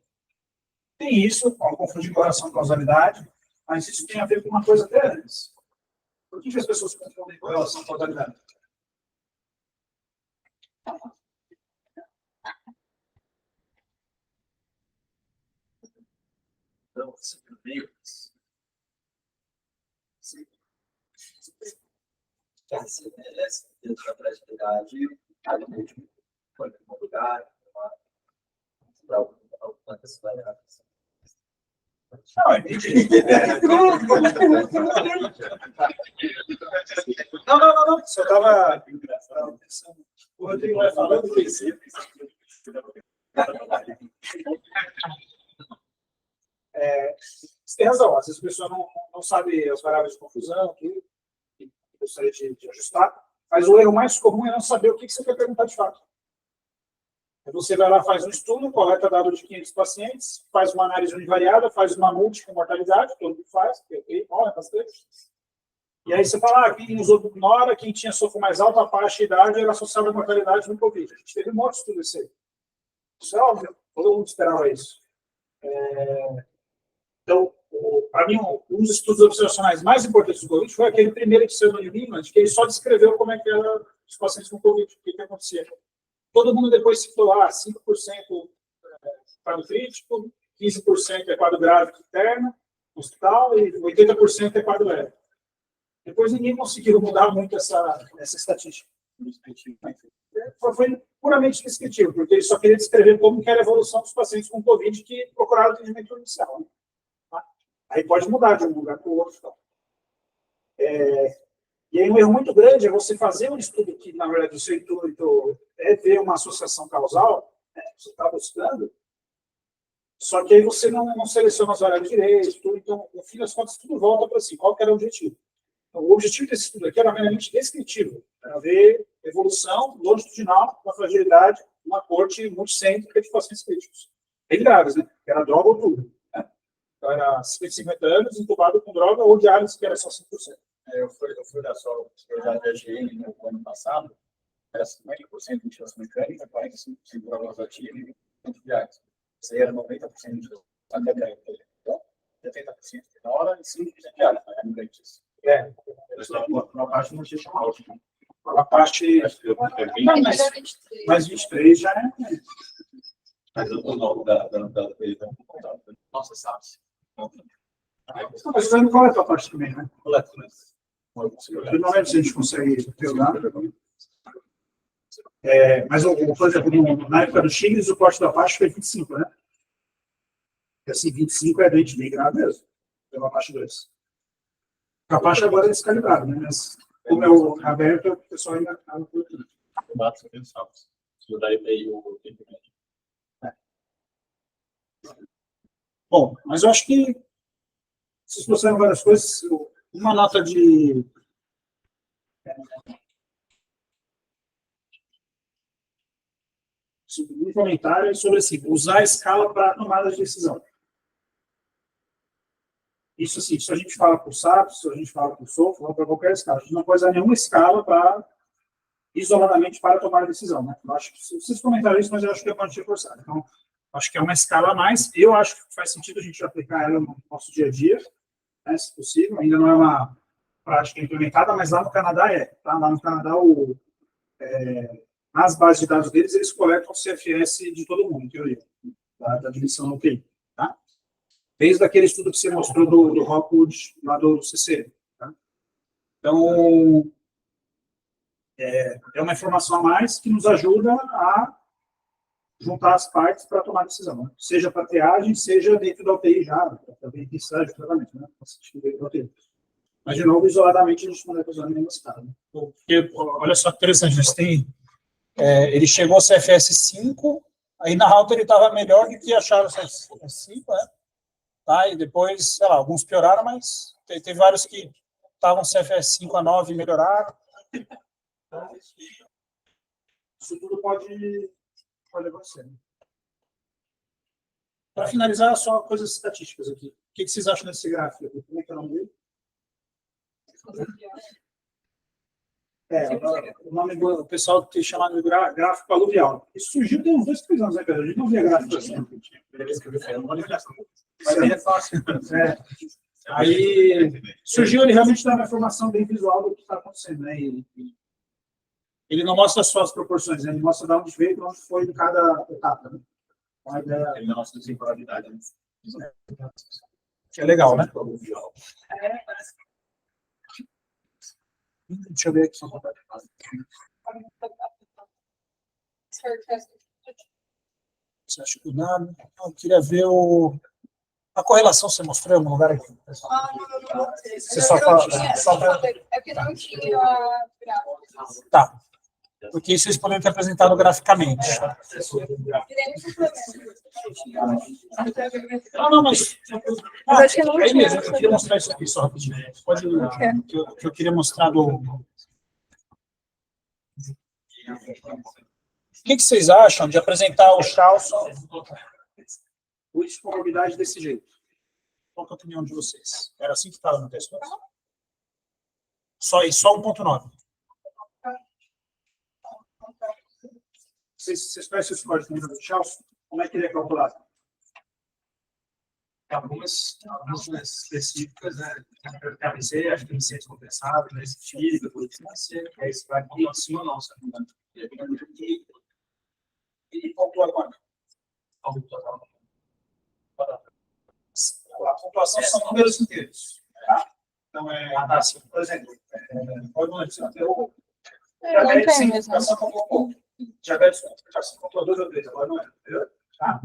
Tem isso, confundir correlação com causalidade, mas isso tem a ver com uma coisa até antes. Por que as pessoas confundem correlação com causalidade? Então, você primeiro. Dentro da praticidade, cada um pode ir em um lugar, para alguma pessoa. Não, entendi. Não. Só estava pensando. O Rodrigo vai falando que Você tem razão, às vezes a pessoa não sabe as variáveis de confusão, que gostaria de ajustar, mas o erro mais comum é não saber o que você quer perguntar de fato. Aí você vai lá, faz um estudo, coleta dados de 500 pacientes, faz uma análise univariada, faz uma multi com mortalidade, todo mundo faz, porque morre bastante. E aí você fala, quem usou Nora, quem tinha sofro mais alto, a faixa e idade era associada à mortalidade no Covid. A gente teve um monte de estudo isso aí. Isso é óbvio, todo mundo esperava isso. Então, para mim, um dos estudos observacionais mais importantes do Covid foi aquele primeiro que saiu no New England, que ele só descreveu como é que eram os pacientes com Covid, o que acontecia. Todo mundo depois citou, 5% quadro crítico, 15% é quadro grave interno, hospital, e 80% é quadro leve. Depois ninguém conseguiu mudar muito essa estatística. Foi puramente descritivo, porque ele só queria descrever como que era a evolução dos pacientes com Covid que procuraram atendimento inicial. Né? Tá? Aí pode mudar de um lugar para o outro. Tá? E aí um erro muito grande é você fazer um estudo que, na verdade, o seu intuito é ver uma associação causal, né, que você está buscando, só que aí você não seleciona as variáveis direito, tudo, então, no fim das contas, tudo volta para si. Qual que era o objetivo? Então, o objetivo desse estudo aqui era meramente descritivo, para ver evolução longitudinal da fragilidade numa corte multicêntrica de pacientes críticos. Bem graves, né? Era droga ou tudo. Né? Então, era 50 anos, entubado com droga ou diálise, que era só 5%. Eu fui da sua especialidade de AGN no ano passado, era 50% de ventilação mecânica, 45% de drogas ativas e antivirais. Isso aí era 90% de até ganho. Então, 70% de hora e 5% de diálise. Era grande isso. Uma parte não tinha chamado. A parte. Mas 23 já é. Mas eu tô novo da Nossa, sabe? Mas você não coleta a parte também, né? Coleta, mas. Normalmente a gente consegue ter o dado. Mas, por exemplo, na época do Chigres, o corte da faixa foi 25, né? E assim, 25 é doente bem grave mesmo, pela faixa 2. A faixa agora é descalibrada, né? Mas, como é o aberto, o pessoal ainda está no produto. Eu bato sobre os saltos. Se eu dar meio o tempo médio. Bom, mas eu acho que vocês trouxeram várias coisas. Uma nota de um comentário sobre assim, usar a escala para tomada de decisão. Isso assim, se a gente fala por SAP, se a gente fala por SOFO, ou para qualquer escala, a gente não pode usar nenhuma escala para isoladamente para tomar decisão. Né? Eu acho que vocês comentaram isso, mas eu acho que é para reforçar. Então, acho que é uma escala a mais. Eu acho que faz sentido a gente aplicar ela no nosso dia a dia, né, se possível. Ainda não é uma prática implementada, mas lá no Canadá é. Tá? Lá no Canadá, nas bases de dados deles, eles coletam o CFS de todo mundo, em teoria, da admissão no UTI. Tá? Desde aquele estudo que você mostrou do Rockwood, lá do CC. Tá? Então, é uma informação a mais que nos ajuda a juntar as partes para tomar decisão, né? Seja para triagem, seja dentro da UTI já, para beneficiar de tratamento, né? Mas, de novo, isoladamente, a gente não deve usar nenhuma escala. Né? Porque, olha só que interessante, ele chegou ao CFS 5, aí na alta ele estava melhor do que acharam o CFS 5, né? Tá? E depois, sei lá, alguns pioraram, mas teve vários que estavam CFS 5 a 9 e melhoraram. Então, isso tudo pode acontecer. Né? Para finalizar, só coisas estatísticas aqui. O que vocês acham desse gráfico aqui? Como é que é o nome dele? O nome do pessoal que chama de gráfico aluvial. Isso surgiu tem uns 2, 3 anos, né, Pedro? A gente não via gráfico assim. Primeira vez que eu vi foi uma ligação. Mas aí é fácil. Aí surgiu, ele realmente dá uma informação bem visual do que está acontecendo, né? Ele não mostra só as proporções, né? Ele mostra de onde veio e de onde foi de cada etapa. Né? Uma ideia. Ele mostra a singularidade. Que é legal, né? Deixa eu ver aqui. Você acha que nada? Eu queria ver a correlação que você mostrou em algum lugar aqui. Não. Você só fala. É porque não tinha. Tá. porque isso eles podem ter apresentado graficamente. Não, mas... Mas acho que não aí tinha mesmo, eu queria mostrar isso aqui só rapidinho. Pode ir, que eu queria mostrar do... O que vocês acham de apresentar o Charlson com disponibilidade desse jeito? Qual que é a opinião de vocês? Era assim que estava no texto? Só 1.9. Vocês conhecem os códigos do Charlson? Como é que ele é calculado? Algumas específicas, né? KBC, acho que licença compensada, né? Típica, aí você vai pontuar sim ou não, sabe? E pontua agora. A pontuação são números inteiros. Tá? Então, assim, por exemplo, pode não ter o Não tem mesmo. diabetes pontua 2 ou 3, agora não é. Entendeu? Tá?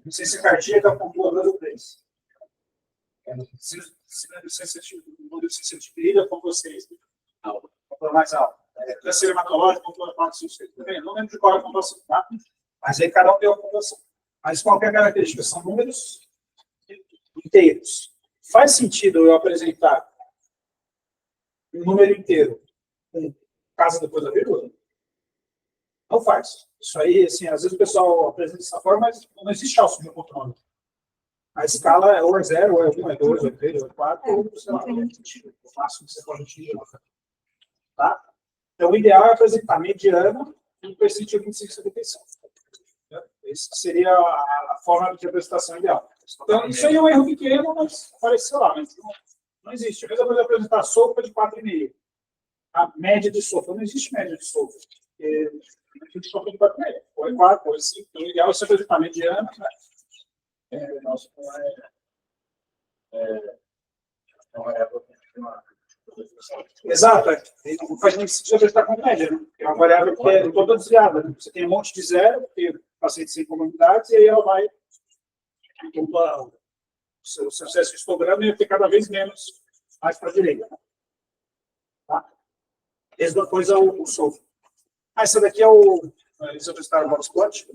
Licença cardíaca pontua 2 ou 3. Licença adquirida pontua 6. Pontua mais alto. Câncer hematológico pontua 4, 5, 6. Não lembro de qual é a pontuação, tá? Mas aí cada um tem uma pontuação. Mas qualquer característica são números inteiros. Faz sentido eu apresentar um número inteiro com casa depois da vírgula? Não faz. Isso aí, assim, às vezes o pessoal apresenta dessa forma, mas não existe Charlson 1.9. A escala é ou é 0, ou é 1, é 2, ou é 3, ou é 4, ou sei lá, o máximo que você pode atingir. Tá? Então, o ideal é apresentar mediana e percentil 25,75. Essa seria a forma de apresentação ideal. Então, isso aí é um erro pequeno, mas apareceu lá. Mas não existe. Às vezes eu vou apresentar sopa de 4,5. A média de sopa. Não existe média de sopa. Porque a gente sopa de 4,5. Ou é 4, ou é 5. Então, o ideal é você apresentar mediana. Nossa, exato. Não faz nem sentido apresentar com média. Né? É uma variável que é toda desviada. Né? Você tem um monte de zero, porque paciente sem comorbidades, e aí ela vai o seu sucesso de histograma ia ter cada vez menos mais para a direita. Tá? Mesma coisa o SOF. Essa daqui é o... Eles apresentaram o box plot.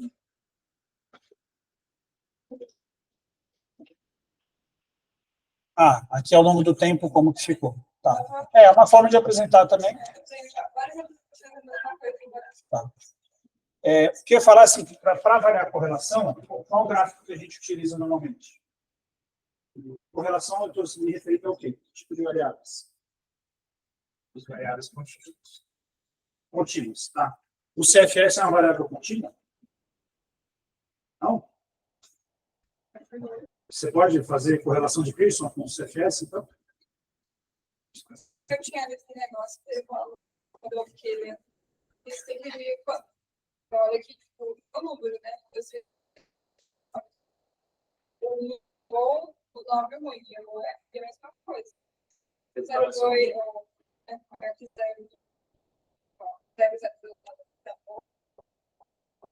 Aqui ao longo do tempo, como que ficou. Tá. É uma forma de apresentar também. Tá. O que eu ia falar assim, para avaliar a correlação, qual o gráfico que a gente utiliza normalmente? Correlação, eu estou me referindo ao quê? Que tipo de variáveis? As variáveis contínuas. Contínuas, tá. O CFS é uma variável contínua? Não? Você pode fazer correlação de Pearson com o CFS, então? Eu tinha esse negócio que você falou, quando eu fiquei lendo. Isso tem que ver com olha aqui, tipo, o número, né? Você... O bom, o 9 é ruim, o F é a mesma coisa. 0,2 ou F0, 0,0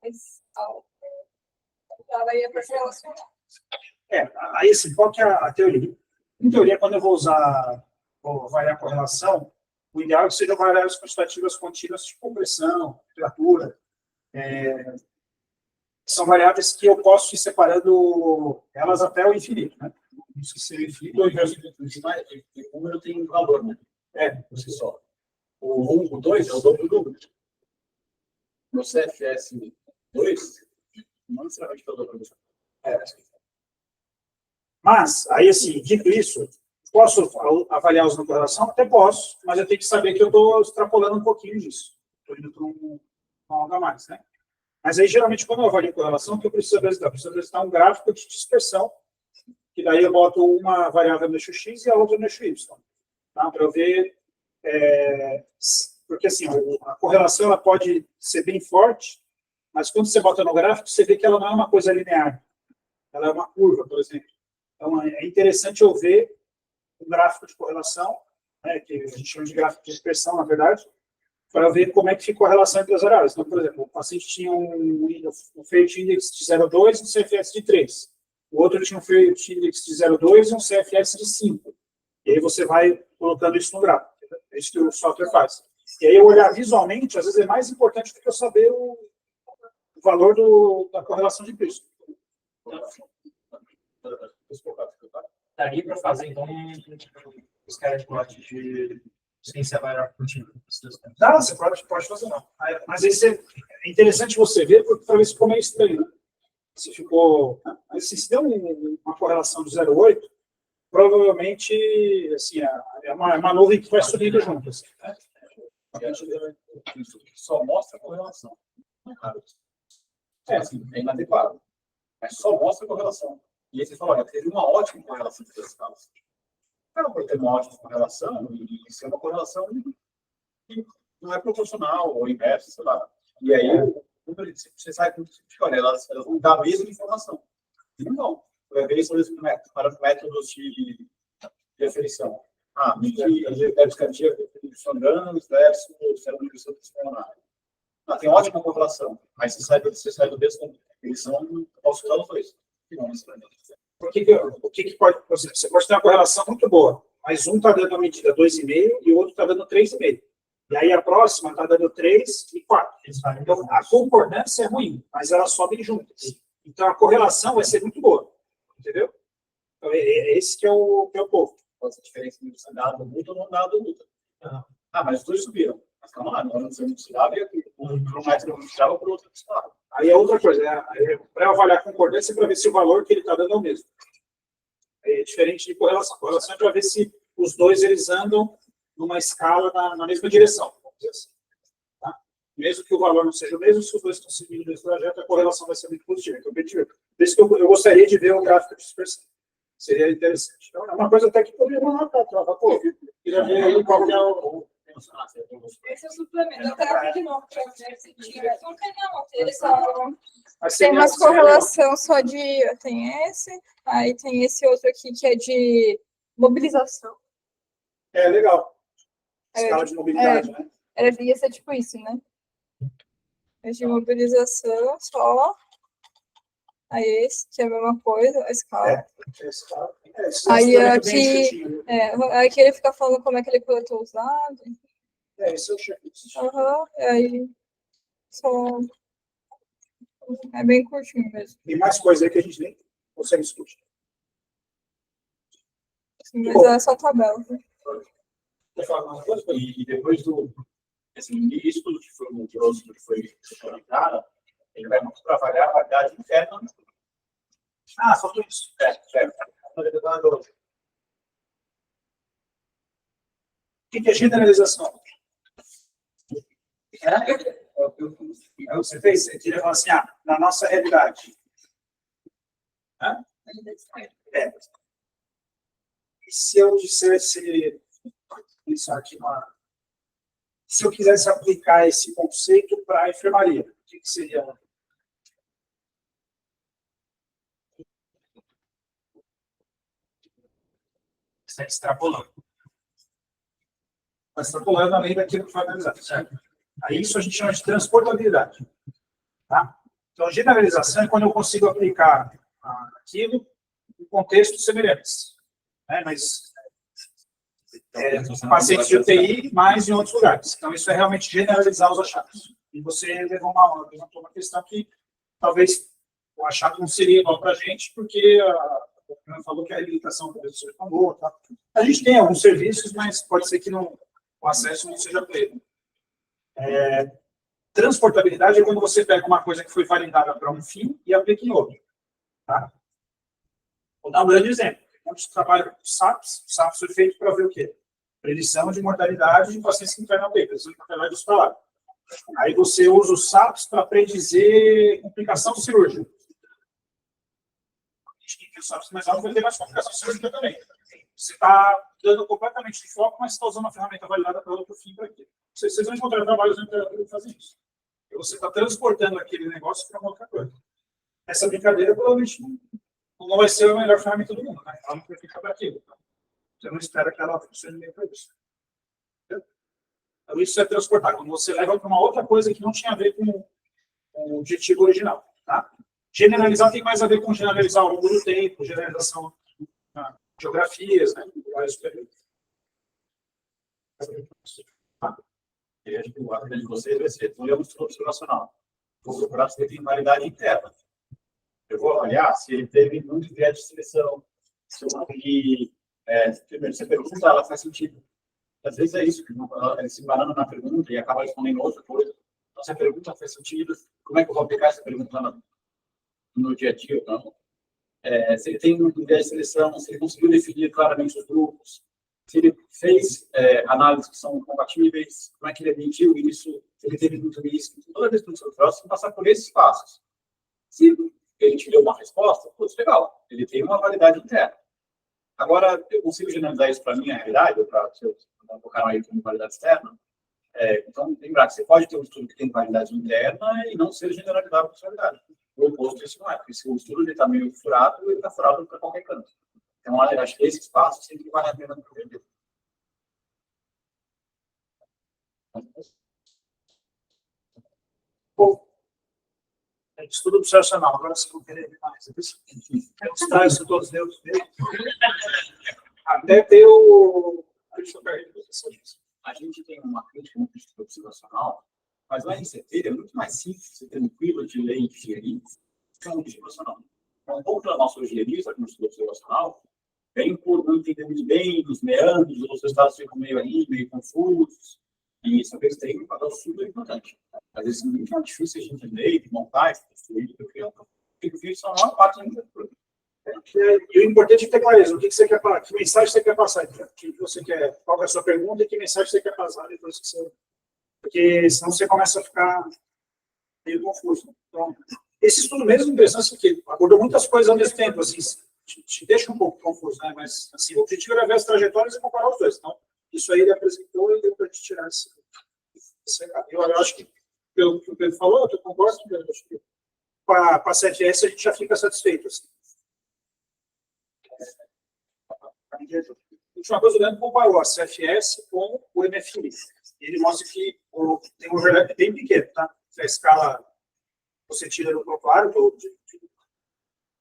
mais alto. Ela ia para relacionar. Aí, assim, qual que é a teoria? Em teoria, quando eu vou variar a correlação, o ideal é que sejam variáveis quantitativas contínuas, tipo pressão, temperatura. São variáveis que eu posso ir separando elas até o infinito, né? Isso seria infinito. O número tem valor, né? Por si só. O 1, o 2 é o dobro do número. No CFS 2, não necessariamente é o dobro do número. Mas, aí, assim, dito isso, posso avaliar os na correlação? Até posso, mas eu tenho que saber que eu estou extrapolando um pouquinho disso. Estou indo para algo a mais, né? Mas aí, geralmente, quando eu avalio correlação, o que eu preciso apresentar? Eu preciso apresentar um gráfico de dispersão, que daí eu boto uma variável no eixo X e a outra no eixo Y. Tá? Para eu ver... porque, assim, a correlação ela pode ser bem forte, mas quando você bota no gráfico, você vê que ela não é uma coisa linear. Ela é uma curva, por exemplo. Então, é interessante eu ver o gráfico de correlação, né, que a gente chama de gráfico de dispersão, na verdade, para ver como é que ficou a relação entre as variáveis. Então, por exemplo, o paciente tinha um Fate Index de 0,2 e um CFS de 3. O outro tinha um Fate Index de 0,2 e um CFS de 5. E aí você vai colocando isso no gráfico. É isso que o software faz. E aí eu olhar visualmente, às vezes é mais importante do que eu saber o valor da correlação de preço. Daria para fazer, então, os caras de ciência maior contínua. Dá, você pode fazer não. Mas esse é interessante você ver, porque talvez ficou meio estranho. Né? Se ficou. Mas se deu uma correlação de 0,8, provavelmente assim, é uma nuvem que vai subindo junto. Assim, né? Só mostra a correlação. Assim, é inadequado. Mas só mostra a correlação. E aí você fala, olha, teve uma ótima correlação entre as escalas. Não pode ter uma ótima correlação e ser uma correlação que não é proporcional ou inversa, sei lá. E aí, você sai com olha, elas vão dar a mesma informação. E não. Vai ver isso para métodos de aferição. Medir versus cardíaco funcionando versus cérebro pulmonar. Tem ótima correlação, mas você sai do mesmo. Eles são falsos os dois. O que pode, por exemplo, você pode ter uma correlação muito boa, mas um está dando a medida 2,5 e o outro está dando 3,5. E aí a próxima está dando 3 e 4. Então a concordância é ruim, mas elas sobem juntas. Então a correlação vai ser muito boa. Entendeu? Então, esse que é o ponto. Pode ser diferença entre dado muda ou não dado muda. Mas os dois subiram. Mas calma lá, nós não somos subiram e um mais pronunciava para o outro estado. Aí é outra coisa, para avaliar a concordância para ver se o valor que ele está dando é o mesmo. É diferente de correlação. Correlação é para ver se os dois eles andam numa escala na mesma direção. Vamos dizer assim, tá? Mesmo que o valor não seja o mesmo, se os dois estão seguindo o mesmo trajeto, a correlação vai ser muito positiva. Então, por isso que eu gostaria de ver o gráfico de dispersão. Seria interessante. Então, é uma coisa até que poderia anotar. Pô, queria ver aí qual que é o... Esse é o suplemento. Eu quero de novo para ver se tinha. Não tem não. Eles são. Tem umas correlação só de. Tem esse, aí tem esse outro aqui que é de mobilização. É legal. Escala de mobilidade, né? Ia ser tipo isso, né? É de mobilização só. Aí esse, que é a mesma coisa, a escala. Aí aqui ele fica falando como é que ele coletou os dados. Esse é o checklist. Aí só... É bem curtinho mesmo. Tem mais coisa aí que a gente nem consegue discutir. Sim, mas é só tabela. Quer falar uma coisa? E depois isso tudo que foi monstruoso, que foi conectado, ele vai muito trabalhar a variedade interna. Faltou isso. O que é generalização? Você fez? Você queria falar assim, na nossa realidade. E se eu dissesse isso aqui, se eu quisesse aplicar esse conceito para a enfermaria, o que seria? Você está extrapolando. Está extrapolando além daquilo que foi analisado, certo? Aí isso a gente chama de transportabilidade. Tá? Então, generalização é quando eu consigo aplicar aquilo em contextos semelhantes. Mas pacientes de UTI, mais em outros lugares. Então, isso é realmente generalizar os achados. E você levantou uma questão que talvez o achado não seria igual para a gente, porque o Fernando falou que a habilitação talvez seja tão boa. Tá? A gente tem alguns serviços, mas pode ser que o acesso não seja pleno. Transportabilidade é quando você pega uma coisa que foi validada para um fim e aplica em outro. Tá? Vou dar um grande exemplo. A gente trabalha com SAPS. O SAPS foi feito para ver o quê? Predição de mortalidade de pacientes que internam UTI, predição de mortalidade hospitalar. Aí você usa o SAPS para predizer complicação cirúrgica. A gente tem que o SAPS mais alto vai ter mais complicação cirúrgica também. Você está dando completamente de foco, mas está usando uma ferramenta validada para outro fim para quê? Vocês vão encontrar trabalhos na literatura que fazem isso. E você está transportando aquele negócio para uma outra coisa. Essa brincadeira provavelmente não vai ser a melhor ferramenta do mundo, né? Ela não vai ficar para aquilo. Você não espera que ela funcione bem para isso. Entendeu? Então, isso é transportar. Quando você leva para uma outra coisa que não tinha a ver com o objetivo original. Tá? Generalizar tem mais a ver com generalizar ao longo do tempo, generalização geografias, né? Vários períodos. Tá? E acho que o argumento de vocês vai ser, então, é um estudo observacional. Vou procurar se ele tem validade interna. Eu vou avaliar se ele teve muito viés de seleção, se eu consegui... primeiro, você pergunta, ela faz sentido. Às vezes é isso, que ele se embanana na pergunta e acaba respondendo outra coisa. Então, se a pergunta faz sentido, como é que eu vou aplicar essa pergunta no dia a dia? Não? Se ele tem um viés de seleção, se ele conseguiu definir claramente os grupos, se ele fez análises que são compatíveis, como é que ele mediu isso, se ele teve muito risco. Toda vez que você trouxe, você passar por esses passos. Se ele te deu uma resposta, putz, legal, ele tem uma validade interna. Agora, eu consigo generalizar isso para a minha realidade, ou para o canal aí com validade externa? Então, lembrar que você pode ter um estudo que tem validade interna e não ser generalizado para a sua realidade. O oposto disso não é, porque se o estudo está meio furado, ele está furado para qualquer canto. Então, acho que esses passos sempre vale a pena aprender. Bom, estudo observacional, agora se não querer ver mais. Mostrar isso a todos Deus mesmo. Até ter o. A gente tem uma crítica no estudo observacional, mas lá em CT é muito mais simples, você tranquilo de ler e digerir, que é um observacional. Então, um pouco da nossa engenharia no estudo observacional, vem por não entender muito bem os meandros, os resultados ficam meio aí, meio confusos, e isso às tem um papel super importante. Às vezes, muito mais difícil a gente ler, de montar, de construir, porque eu fico vendo só a maior parte ainda. E o importante é ter clareza. O que você quer falar? Que mensagem você quer passar? Que você quer, qual é a sua pergunta e que mensagem você quer passar depois que você... Porque senão você começa a ficar meio confuso. Então, esse estudo mesmo é interessante porque abordou muitas coisas ao mesmo tempo. Assim, te deixa um pouco confuso, né? Mas assim, o objetivo era ver as trajetórias e comparar os dois. Então, isso aí ele apresentou e deu para te tirar esse recado. Eu acho que, pelo que o Pedro falou, eu concordo com ele. Acho que para a CFS a gente já fica satisfeito. Assim. A última coisa, o Leandro comparou a CFS com o MFI. Ele mostra que tem um relé bem pequeno, tá? A escala você tira do prontuário, de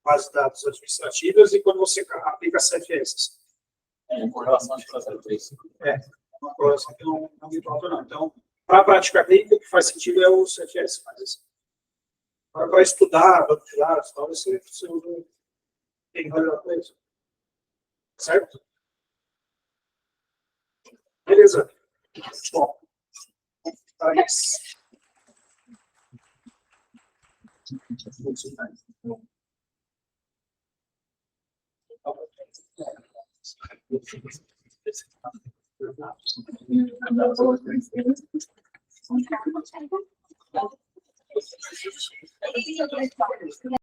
base de dados administrativas, e quando você aplica a CFS. Com relação às classes 3. Uma correlação que não é muito alta, não. Então, para a prática clínica, o que faz sentido é o CFS. Mas, assim, para estudar, banco de dados, tal, você usa tem relé para isso. Certo? Beleza. Bom.